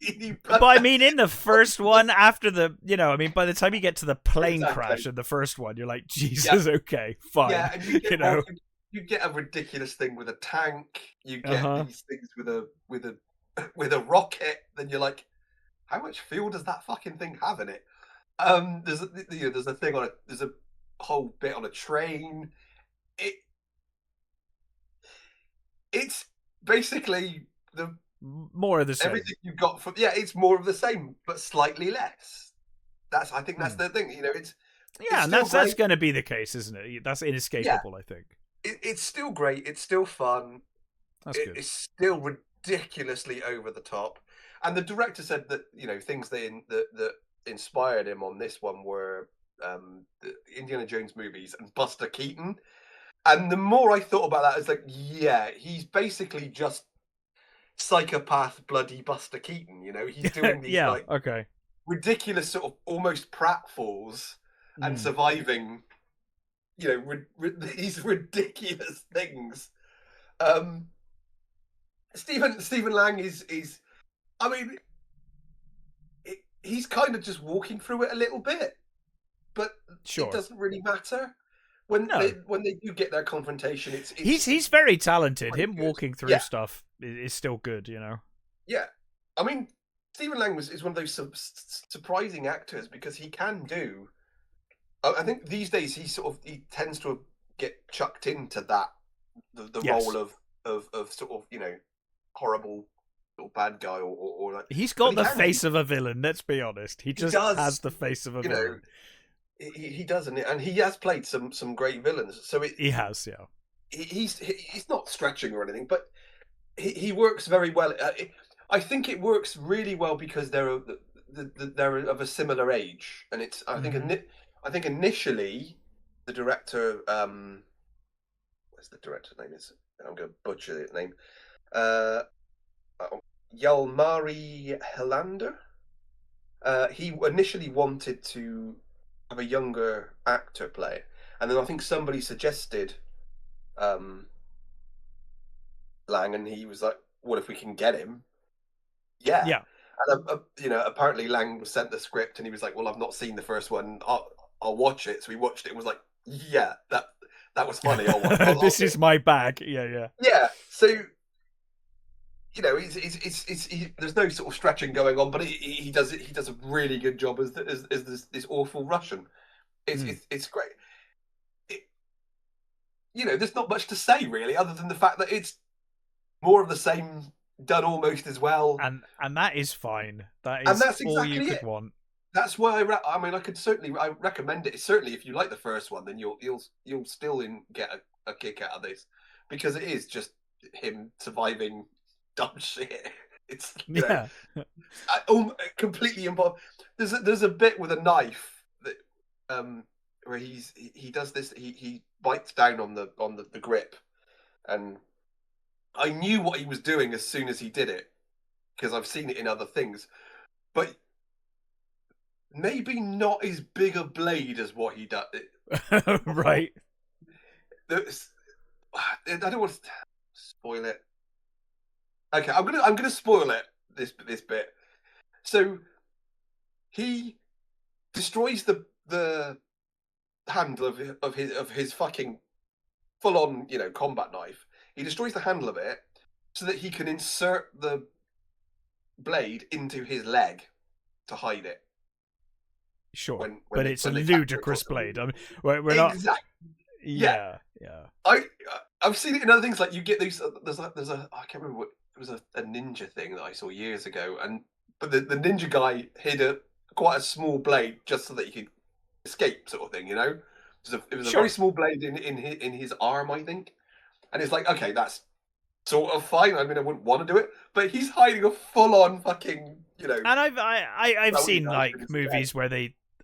any blood. But I mean, in the first one, after by the time you get to the plane crash in the first one, you're like, Jesus, okay, fine. Yeah, and you get a ridiculous thing with a tank. You get these things with a rocket. Then you're like, how much fuel does that fucking thing have in it? There's a thing there's a whole bit on a train. It's basically more of the same. Everything you got from it's more of the same, but slightly less. I think that's the thing. It's and that's going to be the case, isn't it? That's inescapable. I think it's still great. It's still fun. That's good. It's still ridiculously over the top. And the director said that things that inspired him on this one were the Indiana Jones movies and Buster Keaton. And the more I thought about that, it's like, yeah, he's basically just psychopath bloody Buster Keaton. He's doing these ridiculous sort of almost pratfalls and surviving these ridiculous things. Stephen Lang is I mean, he's kind of just walking through it a little bit, but it doesn't really matter. When they do get their confrontation, he's very talented. Him walking through stuff is still good, Yeah, I mean, Stephen Lang is one of those surprising actors because he can do. I think these days he tends to get chucked into that the role of sort of horrible or bad guy or like. He's got the face of a villain. Let's be honest. He just has the face of a villain. He does, and he has played some great villains. So he has, yeah. He's not stretching or anything, but he works very well. I think it works really well because they're of a similar age, and it's. I think initially the director, what's the director's name? I'm going to butcher the name. Jalmari Helander. He initially wanted to have a younger actor play, and then I think somebody suggested Lang, and he was like, "What if we can get him?" Yeah. And apparently Lang was sent the script, and he was like, "Well, I've not seen the first one. I'll watch it." So he watched it. And was like, "Yeah, that was funny. I'll watch this is my bag." Yeah. Yeah. So there's no sort of stretching going on, but he does a really good job as this awful Russian. It's great. There's not much to say really, other than the fact that it's more of the same done almost as well, and that is fine. That's exactly all you could want. That's why I recommend it. Certainly, if you like the first one, then you'll still get a kick out of this, because it is just him surviving dumb shit. It's completely involved. There's a bit with a knife that where he does this. He bites down on the grip, and I knew what he was doing as soon as he did it because I've seen it in other things, but maybe not as big a blade as what he does. Right. I don't want to spoil it. Okay, I'm gonna spoil it. This bit. So he destroys the handle of his fucking full on, you know, combat knife. He destroys the handle of it so that he can insert the blade into his leg to hide it. Sure, but it's a ludicrous blade. I mean, we're not exactly. Yeah. I've seen it in other things. Like you get these. There's a I can't remember what it was, a ninja thing that I saw years ago, but the ninja guy hid quite a small blade just so that he could escape, sort of thing. You know, it was a very small blade in his arm, I think. And it's like, okay, that's sort of fine. I mean, I wouldn't want to do it, but he's hiding a full-on fucking, you know. And I've seen like movies where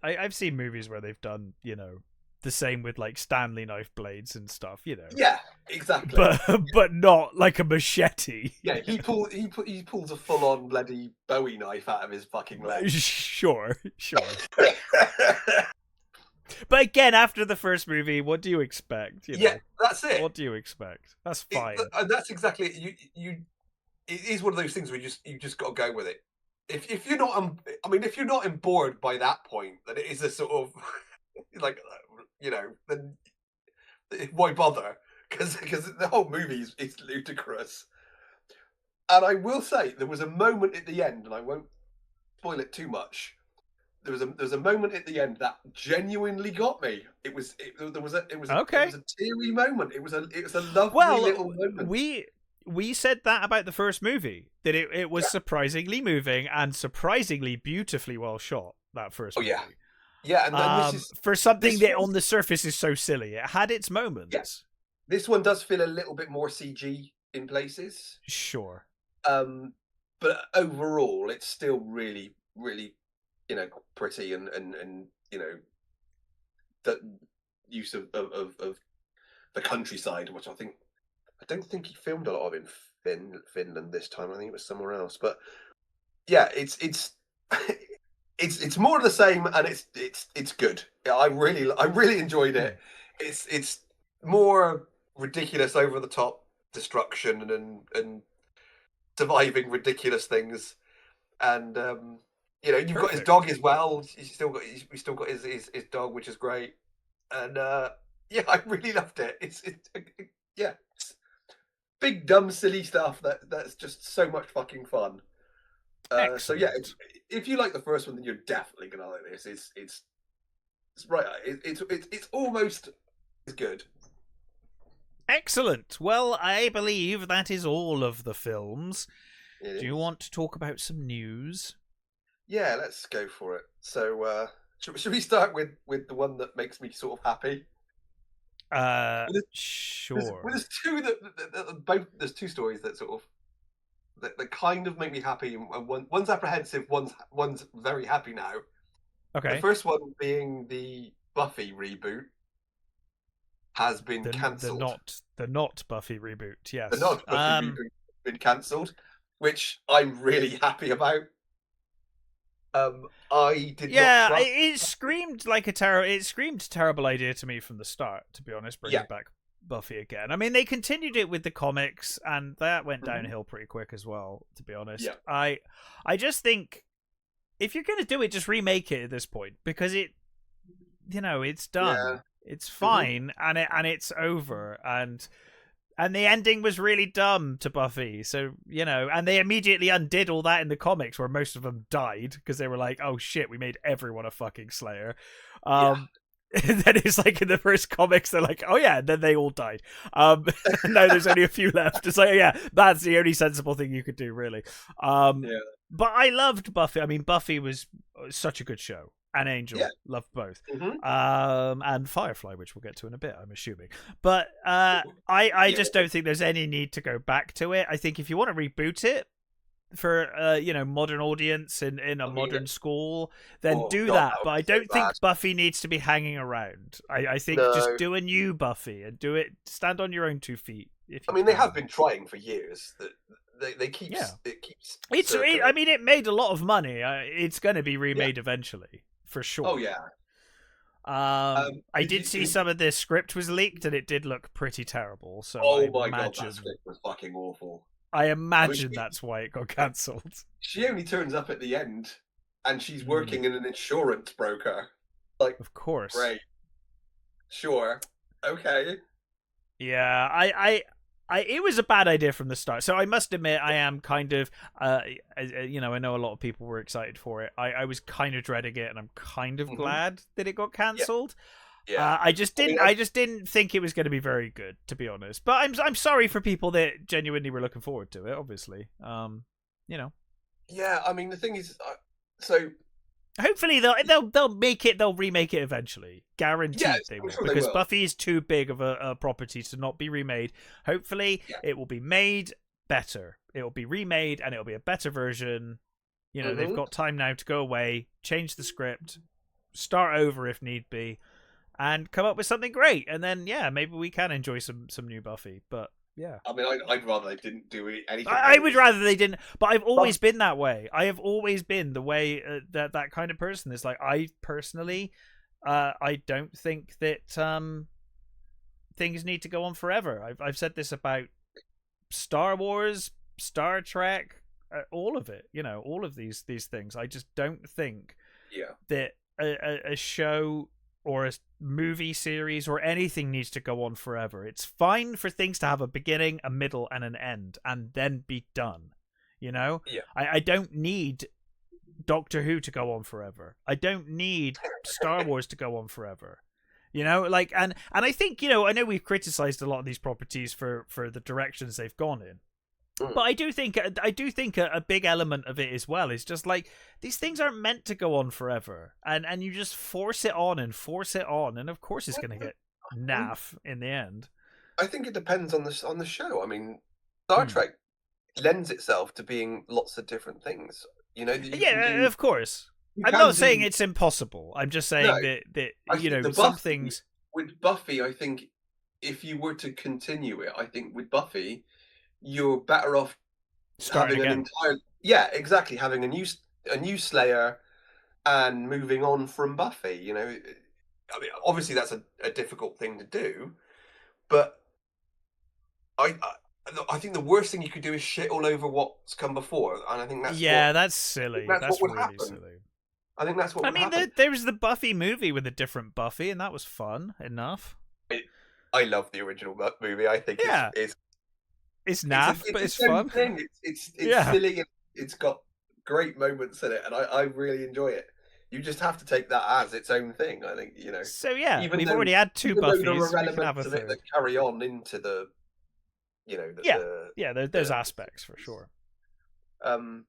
I've seen movies where they've done, you know, the same with like Stanley knife blades and stuff, you know. Yeah, exactly. But not like a machete. Yeah, he pulls a full-on bloody Bowie knife out of his fucking leg. Sure. But again, after the first movie, what do you expect? You know? Yeah, that's it. What do you expect? That's fine. And that's exactly it. It is one of those things where you just got to go with it. If you're not, I mean, if you're not on board by that point, then it is a sort of like, you know, then why bother? Because the whole movie is ludicrous. And I will say there was a moment at the end, and I won't spoil it too much. There was a moment at the end that genuinely got me. It was a teary moment. It was a lovely little moment. We said that about the first movie, that it was surprisingly moving and surprisingly beautifully well shot. That first movie. Yeah, and then for something that on the surface is so silly, it had its moments. Yes. This one does feel a little bit more CG in places. Sure. But overall, it's still really, really, you know, pretty and you know, the use of the countryside, which I don't think he filmed a lot of in Finland this time. I think it was somewhere else. But yeah, it's it's more of the same, and it's good. I really enjoyed it. It's more ridiculous, over the top destruction and surviving ridiculous things, and you know, you've got his dog as well. He's still got his dog, which is great, and yeah, I really loved it. It's big dumb silly stuff that's just so much fucking fun. So yeah, if you like the first one, then you're definitely gonna like this. It's right. It's almost as good. Excellent. Well, I believe that is all of the films. Do you want to talk about some news? Yeah, let's go for it. So, should we start with the one that makes me sort of happy? Sure. There's two there's two stories that sort of that kind of make me happy, and one's apprehensive, one's very happy now. Okay. The first one being the Buffy reboot has been cancelled. The not Buffy reboot, yes. The not Buffy reboot has been cancelled, which I'm really happy about. I did not trust... it screamed like it screamed terrible idea to me from the start, to be honest, bringing back Buffy again. I mean, they continued it with the comics, and that went downhill pretty quick as well, to be honest. Yeah. I just think if you're going to do it, just remake it at this point, because it, you know, it's done. Yeah. It's fine, and it's over, and the ending was really dumb to Buffy. So, you know, and they immediately undid all that in the comics, where most of them died because they were like, "Oh shit, we made everyone a fucking Slayer." And then it's like in the first comics, they're like, "Oh yeah," and then they all died. Now there's only a few left. It's like, yeah, that's the only sensible thing you could do, really. But I loved Buffy. I mean, Buffy was such a good show. And Angel, loved both. And Firefly, which we'll get to in a bit, I'm assuming. But I just don't think there's any need to go back to it. I think if you want to reboot it for you know, modern audience in a modern school, then do that. But I don't think Buffy needs to be hanging around. I think just do a new Buffy and do it. Stand on your own 2 feet. I mean, they have been trying for years. They keep. It keeps. I mean, it made a lot of money. It's going to be remade eventually. For sure. Oh yeah. I did see some of the script was leaked, and it did look pretty terrible. So oh my god, that script was fucking awful. I I mean, imagine that's why it got cancelled. she only turns up at the end, and she's Mm, working in an insurance broker. Like, of course. great, sure, okay. Yeah, it was a bad idea from the start. So I must admit, I am kind of, you know, I know a lot of people were excited for it. I was kind of dreading it, and I'm kind of Hmm. glad that it got Yeah, cancelled. yeah. I mean, I just didn't think it was going to be very good, to be honest. But I'm sorry for people that genuinely were looking forward to it. Obviously, you know. yeah. I mean, the thing is, so Hopefully they'll make it, they'll remake it eventually. yeah, Guaranteed they I'm will, sure they because will. Buffy is too big of a property to not be remade. Hopefully Yeah. it will be made better. It will be remade and it'll be a better version. You know, they've Hmm. got time now to go away, change the script, start over if need be, and come up with something great. And then yeah, maybe we can enjoy some new Buffy. But yeah. I mean, I'd rather they didn't do anything I new. would rather they didn't, but I've But always been that way. I have always been the way that kind of person. It's like I personally, I don't think that things need to go on forever. I've said this about Star Wars, Star Trek, all of it. You know, all of these things. I just don't think yeah, that a show or a movie series or anything needs to go on forever. It's fine for things to have a beginning, a middle, and an end, and then be done. You know, yeah, I don't need Doctor Who to go on forever. I don't need Star Wars to go on forever. You know, like, and I think, you know, I know we've criticized a lot of these properties for the directions they've gone in, mm. but I do think a big element of it as well is just like these things aren't meant to go on forever, and you just force it on and force it on, and of course it's going to get I, naff in the end. I think it depends on the show. I mean, Star Hmm. Trek lends itself to being lots of different things. You know, that Yeah, of course. you I'm can not saying do. it's impossible. I'm just No, saying that I you think know the some Buffy things. with Buffy, I think if you were to continue it, I think with Buffy, you're better off Starting having an again. entire yeah, exactly, having a new Slayer and moving on from Buffy. You know, I mean, obviously that's a difficult thing to do, but I think the worst thing you could do is shit all over what's come before, and Yeah, that's I think silly. that's what That's would really happen. silly. I think that's what I would mean, happen. there was the Buffy movie with a different Buffy, and that was fun enough. I, I love the original movie. I think Yeah, it's naff, but it's it's its own fun. thing. It's Yeah. silly and it's got great moments in it, and I really enjoy it. You just have to take that as its own thing. I think you know, So yeah, even we've though already had two there Buffys. are We can have a elements of it that third. carry on into the you know Yeah, yeah. There's the aspects for sure. um.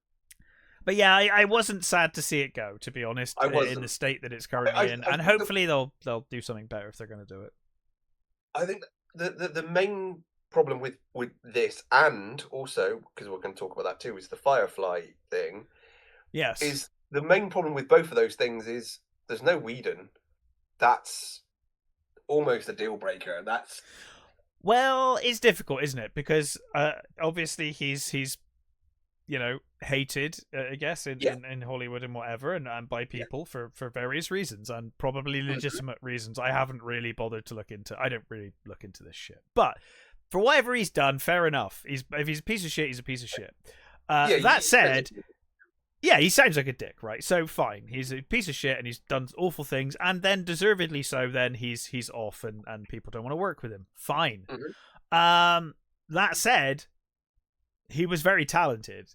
But yeah, I wasn't sad to see it go. To be honest, I in wasn't. the state that it's currently in, I and think hopefully they'll do something better if they're going to do it. I think the main problem with this, and also because we're going to talk about that too, is the Firefly thing. Yes. Is the main problem with both of those things is there's no Whedon. That's almost a deal breaker. That's Well, it's difficult, isn't it? Because obviously he's you know hated, I guess, yeah, in Hollywood and whatever, and by yeah. people for various reasons and probably Mhm. legitimate reasons. I haven't really bothered to look into. I don't really look into this shit, but for whatever he's done, fair enough. If he's a piece of shit, he's a piece of shit. Yeah, That said, yeah, he sounds like a dick, right? So fine, he's a piece of shit and he's done awful things, and then deservedly so. Then he's off, and people don't want to work with him. Fine. mhm. That said, he was very talented.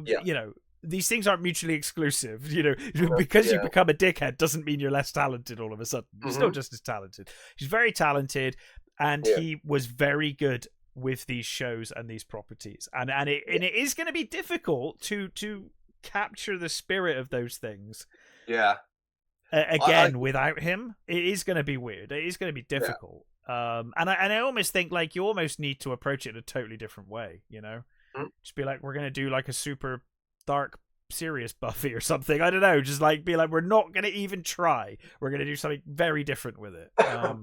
Yeah, You know, these things aren't mutually exclusive. You know, uh, because you yeah. become a dickhead doesn't mean you're less talented all of a sudden. You're still Hmm. just as talented. He's very talented, and Yeah, he was very good with these shows and these properties. And it is going to be difficult to capture the spirit of those things yeah. I again without him. It is going to be weird. It is going to be yeah. difficult. And I almost think like you almost need to approach it in a totally different way. You know, Mhm. just be like, we're going to do like a super dark serious Buffy or something. I don't know. Just like be like, we're not going to even try. We're going to do something very different with it. I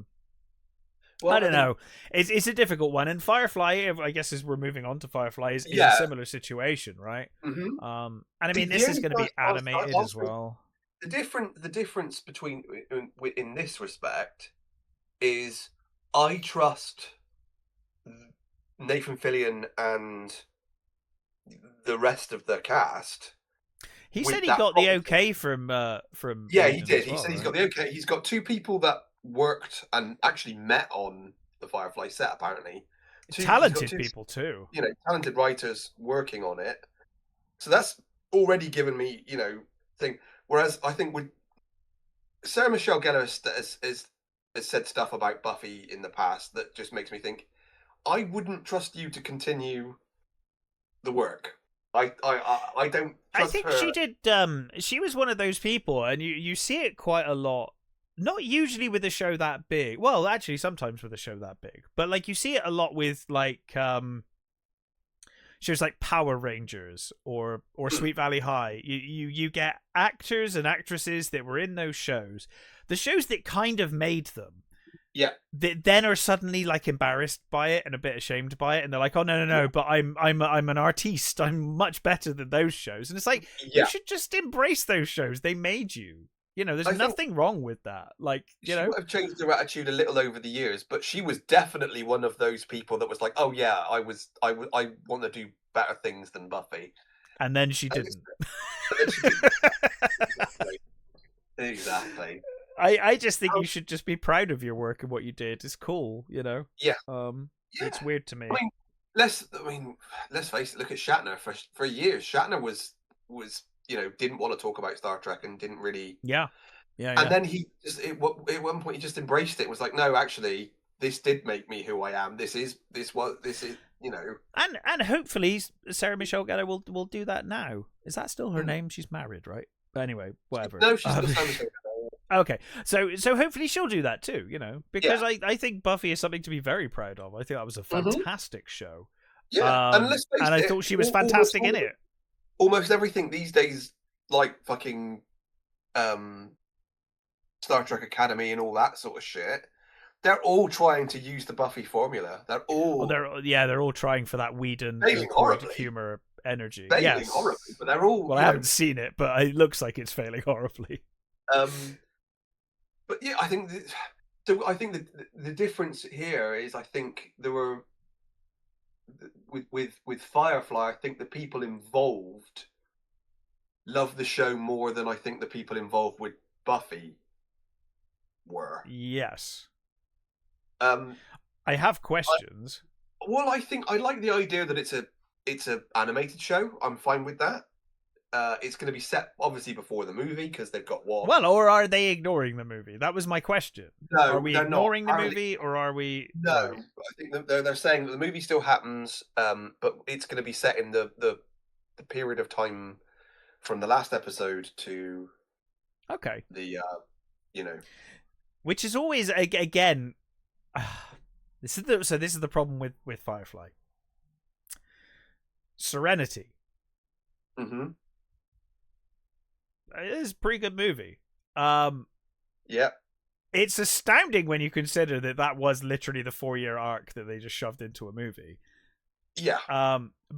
Well, I don't think know. It's a difficult one, and Firefly, I guess, as we're moving on to Firefly, is a yeah. similar situation, right? Hmm. And I mean, The this is only going to thing be animated I'll as say well. the difference between in this respect is I trust Nathan Fillion and the rest of the cast. He said With he that got the property. okay from Yeah, he Aiden did. as He well, said he's right? got the okay. He's got 2 people that worked and actually met on the Firefly set. Apparently, he's got Talented two, people too. talented writers working on it. So that's already given me, thing. Whereas I think with Sarah Michelle Gellar has said stuff about Buffy in the past that just makes me think I wouldn't trust you to continue the work. I don't I trust think her. she did. She was one of those people, and you see it quite a lot. Not usually with a show that big. Well, actually, sometimes with a show that big, but like you see it a lot with like shows like Power Rangers or Sweet Valley High. You get actors and actresses that were in those shows, the shows that kind of made them. Yeah. That then are suddenly like embarrassed by it and a bit ashamed by it, and they're like, "Oh no! But I'm an artiste. I'm much better than those shows." And it's like you should just embrace those shows. They made you. There's nothing wrong with that. Like, she might have changed her attitude a little over the years, but she was definitely one of those people that was like, "Oh yeah, I want to do better things than Buffy," and then she didn't. Exactly. I just think you should just be proud of your work and what you did. It's cool, Yeah. It's weird to me. Let's face it. Look at Shatner. For years, Shatner was didn't want to talk about Star Trek and didn't really. Yeah. And then he just at one point he just embraced it. It was like, no, actually, this did make me who I am. This is. And hopefully Sarah Michelle Gellar will do that now. Is that still her name? She's married, right? But anyway, whatever. No, she's still Sarah Michelle Gellar. Okay, so hopefully she'll do that too, because I think Buffy is something to be very proud of. I think that was a fantastic show. Yeah, and let's face and I thought she was fantastic in it. Almost everything these days, like fucking Star Trek Academy and all that sort of shit, they're all trying to use the Buffy formula. They're all they're all trying for that Whedon humor energy. Failing horribly, but they're all. Well, I haven't seen it, but it looks like it's failing horribly. But yeah, I think the difference here is I think there were with Firefly. I think the people involved love the show more than I think the people involved with Buffy were. Yes. I have questions. I think I like the idea that it's a animated show. I'm fine with that. It's going to be set obviously before the movie because they've got what. Well, or are they ignoring the movie? That was my question. No, are we ignoring the movie, or are we? No, I think they're saying that the movie still happens, but it's going to be set in the period of time from the last episode to the which is always again. This is the problem with Firefly. Serenity. Mm-hmm. It is a pretty good movie. Yeah. It's astounding when you consider that was literally the 4-year arc that they just shoved into a movie. Yeah.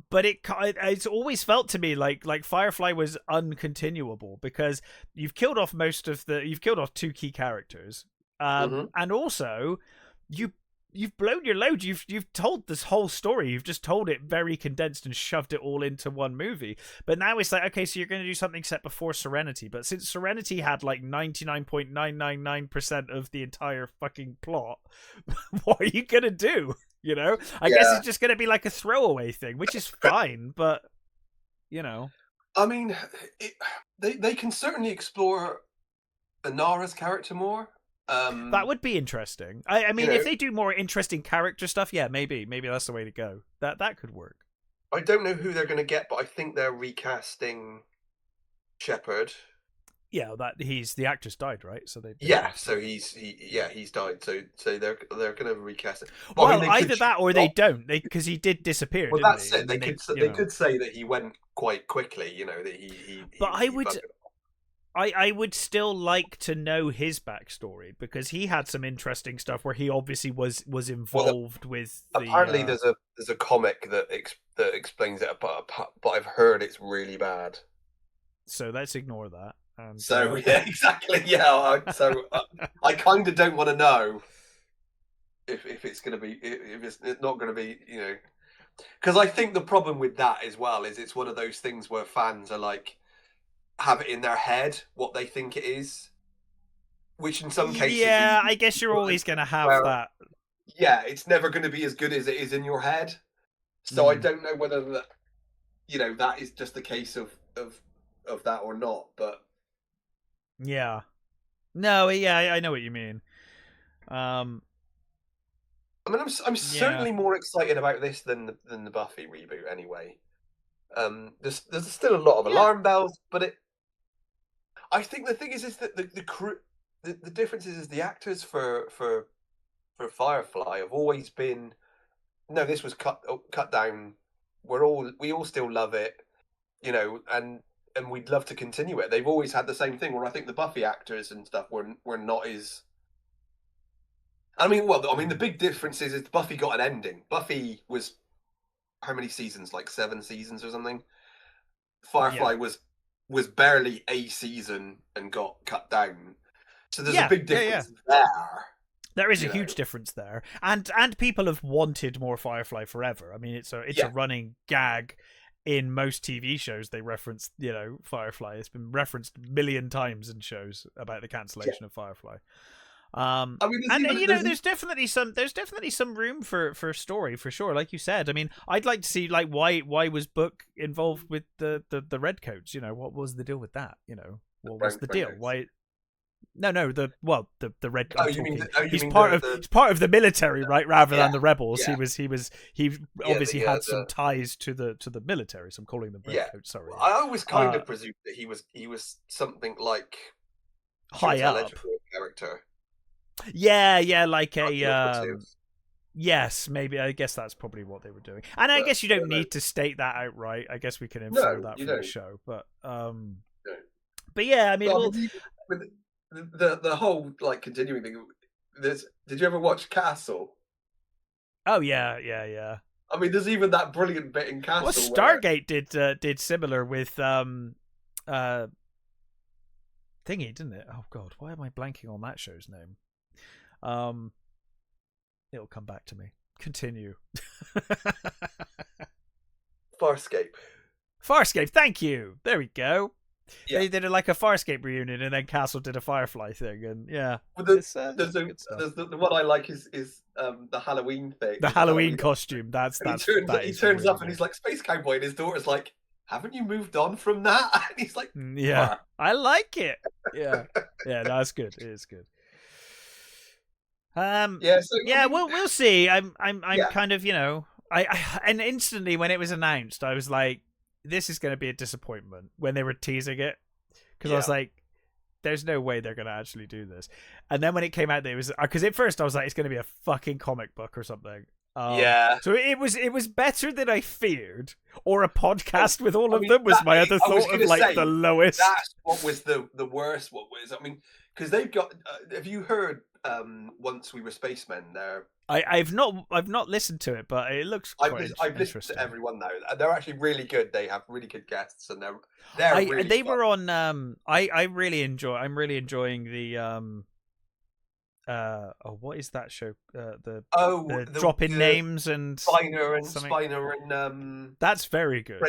But it's always felt to me like Firefly was uncontinuable because you've killed off 2 key characters. And also you've blown your load. You've told this whole story. You've just told it very condensed and shoved it all into one movie. But now it's like, okay, so you're going to do something set before Serenity. But since Serenity had like 99.999% of the entire fucking plot, what are you going to do? I guess it's just going to be like a throwaway thing, which is fine. But I mean, they can certainly explore Inara's character more. That would be interesting. I mean, if they do more interesting character stuff, yeah, maybe that's the way to go. That could work. I don't know who they're going to get, but I think they're recasting Shepard. Yeah, the actress died, right? So they. Yeah, so he's died. So they're going to recast it. But well, either that or they don't, because he did disappear. Well, that's it. They could say that he went quite quickly. That he. But I would still like to know his backstory because he had some interesting stuff where he obviously was involved with. Apparently, there's a comic that explains it, but I've heard it's really bad. So let's ignore that. So yeah, exactly. Yeah, I kind of don't want to know if it's going to be if it's not going to be Because I think the problem with that as well is it's one of those things where fans are like have it in their head what they think it is, which in some cases, yeah, I guess you're always going to have where, that. yeah, it's never going to be as good as it is in your head. So I don't know whether that, that is just the case of that or not. But yeah, no, yeah, I know what you mean. I mean, I'm certainly more excited about this than the Buffy reboot. Anyway, there's still a lot of alarm bells, but I think the thing is that the crew, the difference is the actors for Firefly have always been, no, this was cut down. We all still love it, and we'd love to continue it. They've always had the same thing. Where I think the Buffy actors and stuff were not as. I mean, the big difference is Buffy got an ending. Buffy was how many seasons? Like 7 seasons or something. Firefly was barely a season and got cut down. So there's a big difference there. There is a huge difference there, and people have wanted more Firefly forever. I mean, it's a running gag in most TV shows. They reference Firefly. It's been referenced a million times in shows about the cancellation of Firefly. I mean, there's definitely some room for story for sure. Like you said, I mean, I'd like to see like why was Book involved with the Redcoats? What was the deal with that? What was the deal? Why? No, the Red. He's part of the military, right? Rather than the rebels. Yeah. He obviously had some ties to the military. So I'm calling them Redcoats. Sorry. I always kind of presumed that he was something like high up character. Yeah, like a yes, maybe. I guess that's probably what they were doing. And I guess you don't need to state that outright. I guess we can infer that from the show. But yeah, I mean, the whole like continuing thing. Did you ever watch Castle? Oh yeah. I mean, there's even that brilliant bit in Castle. Well, Stargate did similar with thingy, didn't it? Oh God, why am I blanking on that show's name? It'll come back to me. Continue. Farscape. Thank you. There we go. Yeah. They did like a Farscape reunion, and then Castle did a Firefly thing, and yeah. Well, the one I like is the Halloween thing. The Halloween costume. He turns up and he's like Space Cowboy, and his daughter's like, "Haven't you moved on from that?" And he's like, "Yeah, I like it." Yeah, that's good. It is good. We'll see. I'm kind of, and instantly when it was announced, I was like, this is going to be a disappointment when they were teasing it, because I was like, there's no way they're going to actually do this. And then when it came out, it was because at first I was like, it's going to be a fucking comic book or something. So it was better than I feared, or a podcast with all of them was my other thought of like the lowest. That's what was the worst. What was, I mean, because they've got. Have you heard? Once We Were Spacemen, there. I've not listened to it, but it looks quite I've listened to everyone now. They're actually really good. They have really good guests, and they were on. I'm really enjoying the what is that show? The drop in names and Spiner and that's very good.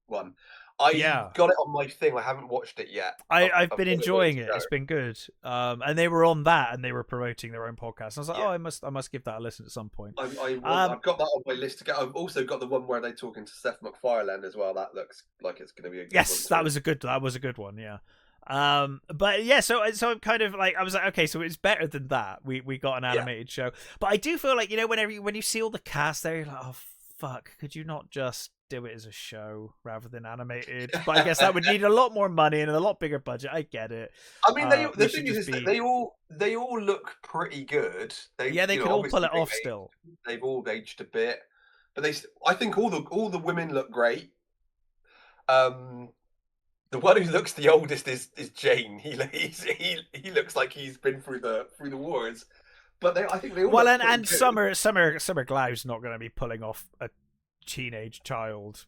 One. I got it on my thing. I haven't watched it yet. I've been enjoying it. It's been good. And they were on that, and they were promoting their own podcast. And I was like, I must give that a listen at some point. I've got that on my list to get. I've also got the one where they're talking to Seth MacFarlane as well. That looks like it's going to be a good one. That was a good one. Yeah. But yeah, so I'm kind of like, I was like, okay, so it's better than that. We got an animated show, but I do feel like, when you see all the cast there, you're like, oh fuck, could you not just do it as a show rather than animated? But I guess that would need a lot more money and a lot bigger budget. I get it. I mean, the thing is that they all look pretty good. They can all pull it off still. They've all aged a bit, but I think all the women look great. The one who looks the oldest is Jane. He looks like he's been through the wars. But I think they all well, and Summer Glau's not going to be pulling off a teenage child.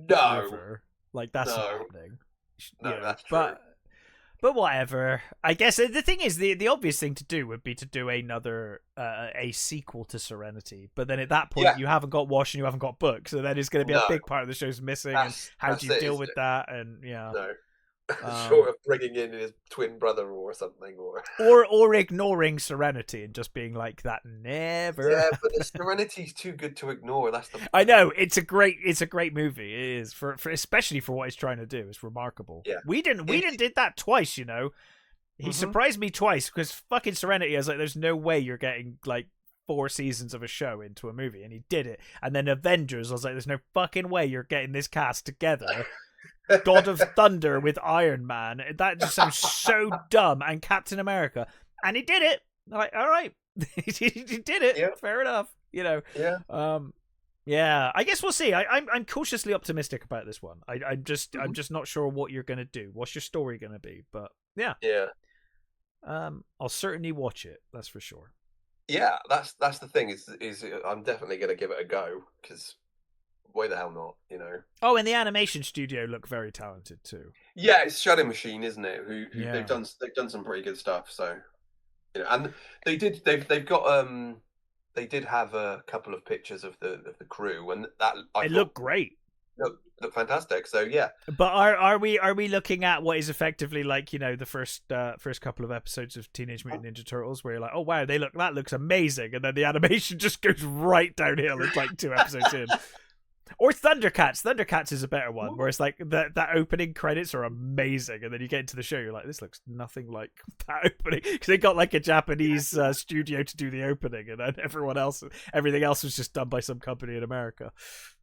No, river. Like that's not happening. No, that's true. But whatever. I guess the thing is, the obvious thing to do would be to do another a sequel to Serenity. But then at that point, you haven't got Wash and you haven't got Book, so then it's going to be a big part of the show's missing. And how do you deal with that? And no. Short of bringing in his twin brother or something, or ignoring Serenity and just being like that never. Yeah, but the Serenity's too good to ignore. That's the. I know it's a great movie. It is for especially for what it's trying to do. It's remarkable. Yeah, we did that twice. You know, he surprised me twice because fucking Serenity. I was like, there's no way you're getting like 4 seasons of a show into a movie, and he did it. And then Avengers, I was like, there's no fucking way you're getting this cast together. God of Thunder with Iron Man. That just sounds so dumb. And Captain America. And he did it. I'm like, all right. he did it. Yeah. Fair enough. You know. Yeah. Yeah. I guess we'll see. I'm cautiously optimistic about this one. I'm just not sure what you're gonna do. What's your story gonna be? But yeah. Yeah. I'll certainly watch it. That's for sure. Yeah, that's the thing. Is I'm definitely gonna give it a go because. Why the hell not? You know. Oh, and the animation studio look very talented too. Yeah, it's Shadow Machine, isn't it? Who they've done some pretty good stuff. So, you know, and they've got they did have a couple of pictures of the crew, and that it looked great. Look fantastic. So yeah. But are we looking at what is effectively like, you know, the first couple of episodes of Teenage Mutant Ninja Turtles where you're like, oh wow, that looks amazing, and then the animation just goes right downhill. It's like 2 episodes in. Or Thundercats. Thundercats is a better one, where it's like that opening credits are amazing, and then you get into the show, you're like, this looks nothing like that opening, because they got like a Japanese studio to do the opening, and then everything else was just done by some company in America.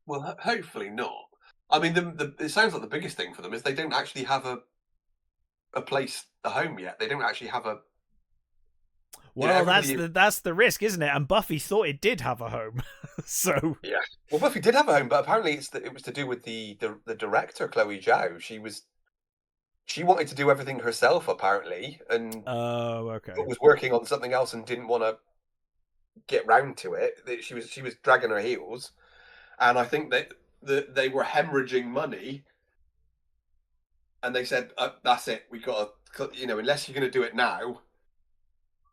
Well, hopefully not. I mean, it sounds like the biggest thing for them is they don't actually have a home yet. They don't actually have a. Well, that's the risk, isn't it? And Buffy thought it did have a home, so yeah. Well, Buffy did have a home, but apparently it was to do with the director, Chloe Zhao. She wanted to do everything herself, apparently, and was working on something else and didn't want to get round to it. She was dragging her heels, and I think that they were hemorrhaging money, and they said, "That's it. We got to, you know, unless you're going to do it now."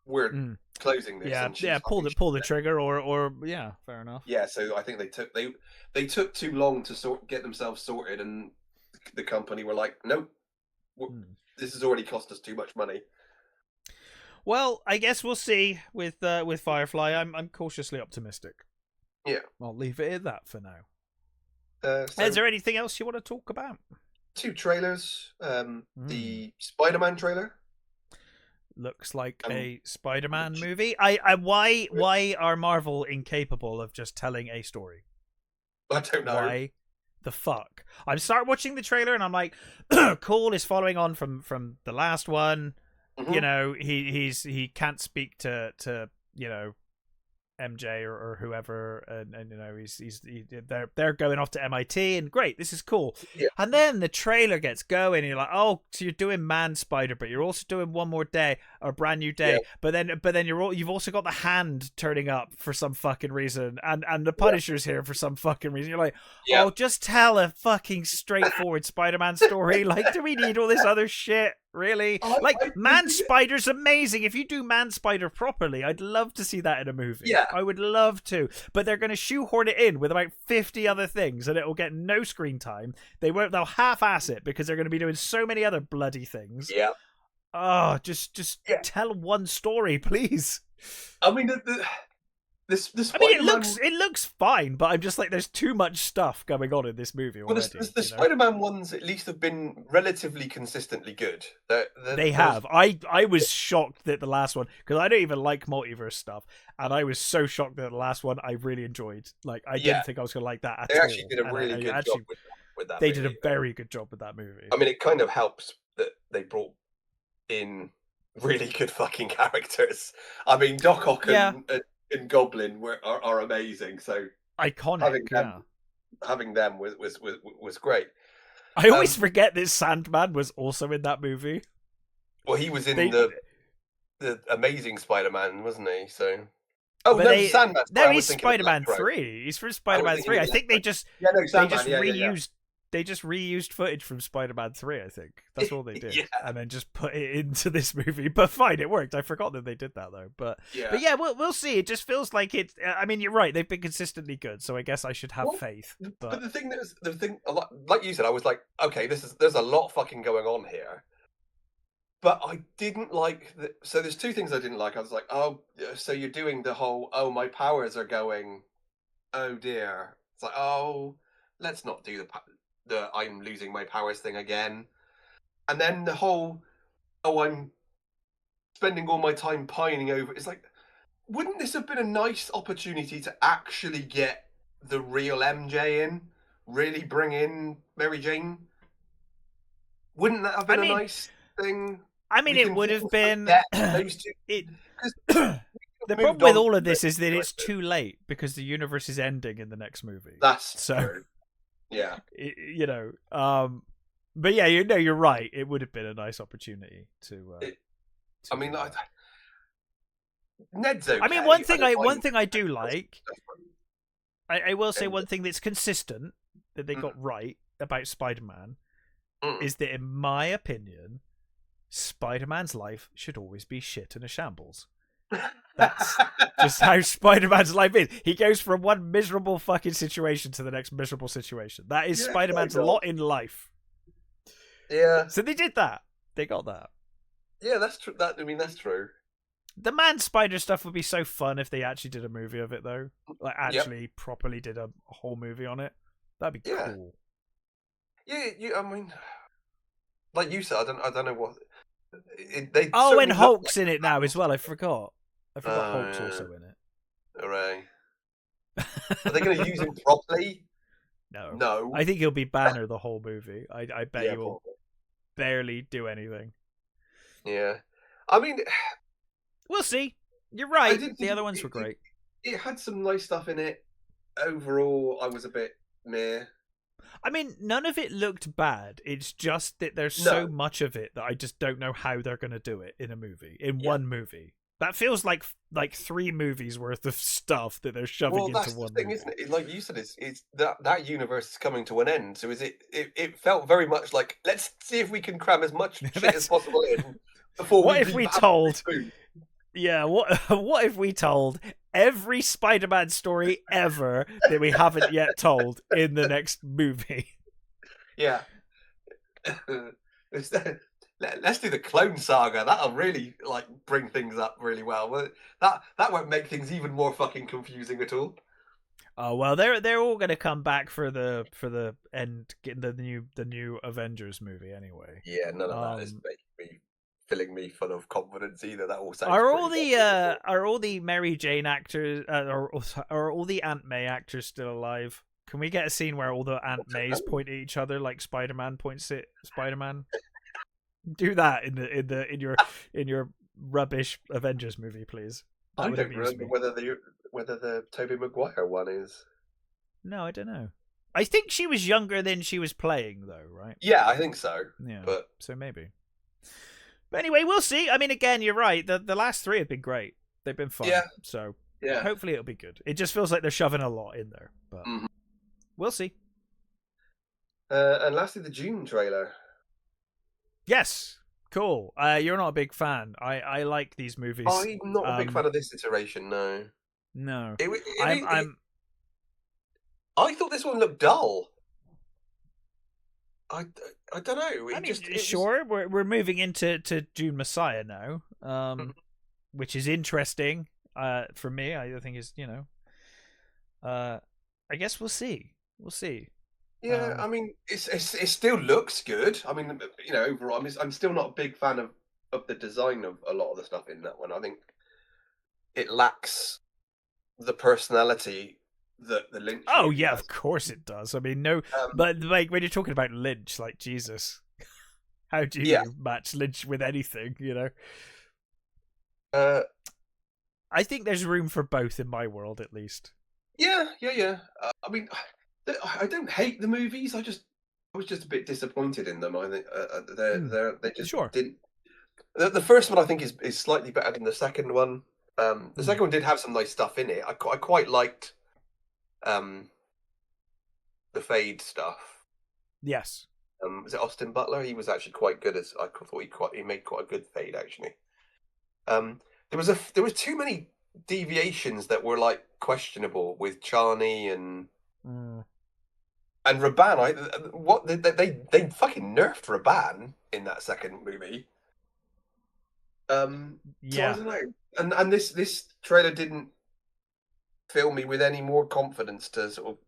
We're closing this. Yeah. Pull the trigger, or yeah, fair enough. Yeah, so I think they took too long to get themselves sorted, and the company were like, nope, this has already cost us too much money. Well, I guess we'll see with Firefly. I'm cautiously optimistic. Yeah, I'll leave it at that for now. Is there anything else you want to talk about? 2 trailers. The Spider-Man trailer. Looks like a Spider-Man movie. Why are Marvel incapable of just telling a story? I don't know. Why the fuck? I start watching the trailer and I'm like, cool, it's following on from the last one. You know, he can't speak to you know, MJ or whoever, and you know they're going off to MIT, and great, this is cool. Yeah. And then the trailer gets going, and you're like, oh, so you're doing Man Spider, but you're also doing One More Day or Brand New Day. Yeah. But then you've also got the Hand turning up for some fucking reason, and the Punisher's here for some fucking reason. You're like, oh, just tell a fucking straightforward Spider-Man story. Like, do we need all this other shit? Really? Man Spider's amazing. If you do Man Spider properly, I'd love to see that in a movie. Yeah. I would love to. But they're going to shoehorn it in with about 50 other things, and it will get no screen time. They'll half-ass it because they're going to be doing so many other bloody things. Yeah. Oh, just tell one story, please. I mean, it looks fine, but I'm just like, there's too much stuff going on in this movie already. Well, the Spider-Man ones at least have been relatively consistently good. They have. I was shocked that the last one, because I don't even like multiverse stuff, and I was so shocked that the last one I really enjoyed. Like, I didn't think I was going to like that at all. They actually did a really good job with that. They did a very good job with that movie. I mean, it kind of helps that they brought in really good fucking characters. I mean, Doc Ock and Goblin are amazing, so iconic. Having them was great. I always forget that Sandman was also in that movie. Well, he was in the Amazing Spider-Man, wasn't he? So, Sandman. No, he's Spider-Man 3. He's from Spider-Man 3. I think they just reused reused footage from Spider-Man 3. I think that's all they did, Yeah. and then just put it into this movie. But fine, it worked. I forgot that they did that though. But yeah, we'll see. It just feels like it. I mean, you're right. They've been consistently good, so I guess I should have faith. But the thing like you said, I was like, okay, there's a lot fucking going on here. But I didn't like so there's two things I didn't like. I was like, oh, so you're doing the whole, oh, my powers are going, oh dear. It's like, oh, let's not do the I'm losing my powers thing again. And then the whole, oh, I'm spending all my time pining over. It's like, wouldn't this have been a nice opportunity to actually get the real MJ in? Really bring in Mary Jane? Wouldn't that have been a nice thing? I mean, it would have been. Those two. The problem with all of this is that it's too late because the universe is ending in the next movie. That's so true. Yeah. But yeah, you're right. It would have been a nice opportunity to. I mean, Ned's okay. I mean, one thing I do like. I will say one thing that's consistent that they got right about Spider-Man is that, in my opinion, Spider-Man's life should always be shit and a shambles. That's just how Spider-Man's life is. He goes from one miserable fucking situation to the next miserable situation. That is Spider-Man's lot in life. Yeah. So they did that. They got that. Yeah, that's true. That's true. The Man Spider stuff would be so fun if they actually did a movie of it, though. Like, actually properly did a whole movie on it. That'd be cool. Yeah, I mean, like you said, I don't know what. And Hulk's in it now as well. I forgot Hulk's also in it. Hooray! Are they going to use him properly? No. I think he'll be Banner the whole movie. I bet he will barely do anything. Yeah, I mean, we'll see. You're right. The other ones were great. It had some nice stuff in it. Overall, I was a bit meh. I mean, none of it looked bad. It's just that there's so much of it that I just don't know how they're going to do it in a movie, one movie. That feels like 3 movies worth of stuff that they're shoving into one thing, movie. Isn't it? Like you said, it's that universe is coming to an end. So it felt very much like, let's see if we can cram as much shit as possible in before what if we told what if we told every Spider-Man story ever that we haven't yet told in the next movie? Yeah. Let's do the Clone Saga. That'll really bring things up really well. That won't make things even more fucking confusing at all. Oh well, they're all going to come back for the end, getting the new Avengers movie anyway. Yeah, none of that is filling me full of confidence either. That all sounds. Are all the Mary Jane actors are all the Aunt May actors still alive? Can we get a scene where all the Aunt Mays point at each other like Spider-Man points at Spider-Man? Do that in your rubbish Avengers movie, please. I don't remember whether the Tobey Maguire one is. No, I don't know. I think she was younger than she was playing, though, right? Yeah, I think so. Yeah, but so maybe. But anyway, we'll see. I mean, again, you're right. The last 3 have been great. They've been fun. Yeah. So hopefully it'll be good. It just feels like they're shoving a lot in there, but we'll see. And lastly, the June trailer. Yes. Cool. You're not a big fan. I like these movies. I'm not a big fan of this iteration, no. No. I thought this one looked dull. I don't know. We're moving into June Messiah now, which is interesting for me. I think is I guess we'll see. We'll see. Yeah, I mean, it still looks good. I mean, overall, I'm still not a big fan of the design of a lot of the stuff in that one. I think it lacks the personality that the Lynch. Oh yeah, has. Of course it does. I mean, no, but like when you're talking about Lynch, like Jesus, how do you match Lynch with anything? I think there's room for both in my world, at least. Yeah. I mean, I don't hate the movies. I was just a bit disappointed in them. I think they just didn't. The first one I think is slightly better than the second one. The second one did have some nice stuff in it. I quite liked the Fade stuff. Yes. Was it Austin Butler? He was actually quite good. As I thought he made quite a good fade actually. There was too many deviations that were like questionable with Charney and Raban. What they fucking nerfed Raban in that second movie. So I don't know. And this trailer didn't fill me with any more confidence to sort of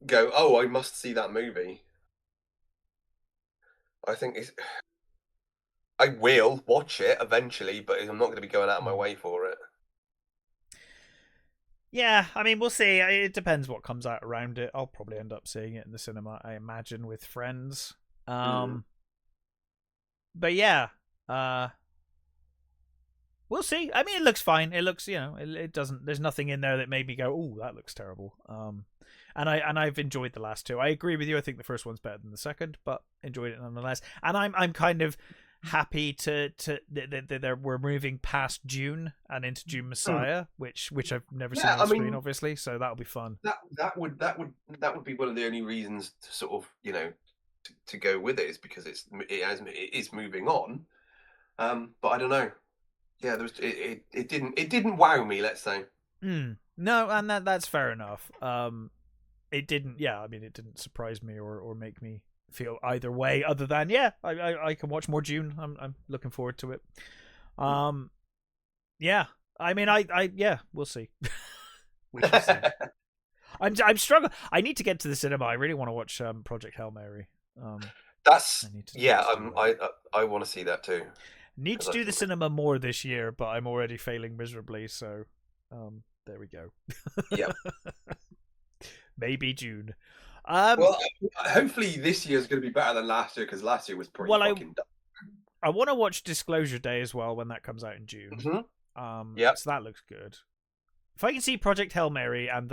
go, oh, I must see that movie. I think I will watch it eventually, but I'm not going to be going out of my way for it. Yeah, I mean, we'll see. It depends what comes out around it. I'll probably end up seeing it in the cinema, I imagine, with friends. But yeah, we'll see. I mean, it looks fine. It looks, it doesn't. There's nothing in there that made me go, "Oh, that looks terrible." And I've enjoyed the last two. I agree with you. I think the first one's better than the second, but enjoyed it nonetheless. And I'm kind of happy that we're moving past June and into June Messiah, which I've never seen on screen, obviously. So that'll be fun. That would be one of the only reasons to sort of to go with it, is because it is moving on. But I don't know. Yeah, it didn't wow me, let's say. No, and that's fair enough. It didn't. Yeah, I mean, it didn't surprise me or make me feel either way, other than I can watch more June. I'm looking forward to it. Yeah, I mean, we'll see. We shall see. I'm struggling. I need to get to the cinema. I really want to watch Project Hail Mary. I want to see that too. Need to do the cinema more this year, but I'm already failing miserably. So, there we go. Yeah. Maybe June. Well, hopefully this year is going to be better than last year, because last year was pretty fucking dumb. I want to watch Disclosure Day as well when that comes out in June. Yeah. So that looks good. If I can see Project Hail Mary and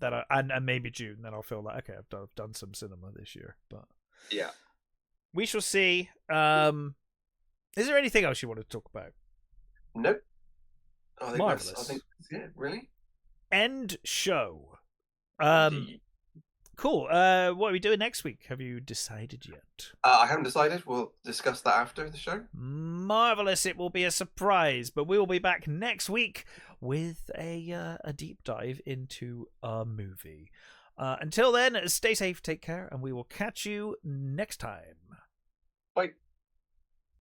and maybe June, then I'll feel like, okay, I've done some cinema this year. But yeah, we shall see. Is there anything else you want to talk about? Nope. Marvelous. I think that's it, really. End show. Cool. What are we doing next week? Have you decided yet? I haven't decided. We'll discuss that after the show. Marvelous. It will be a surprise, but we will be back next week with a deep dive into a movie. Until then, stay safe, take care, and we will catch you next time. Bye.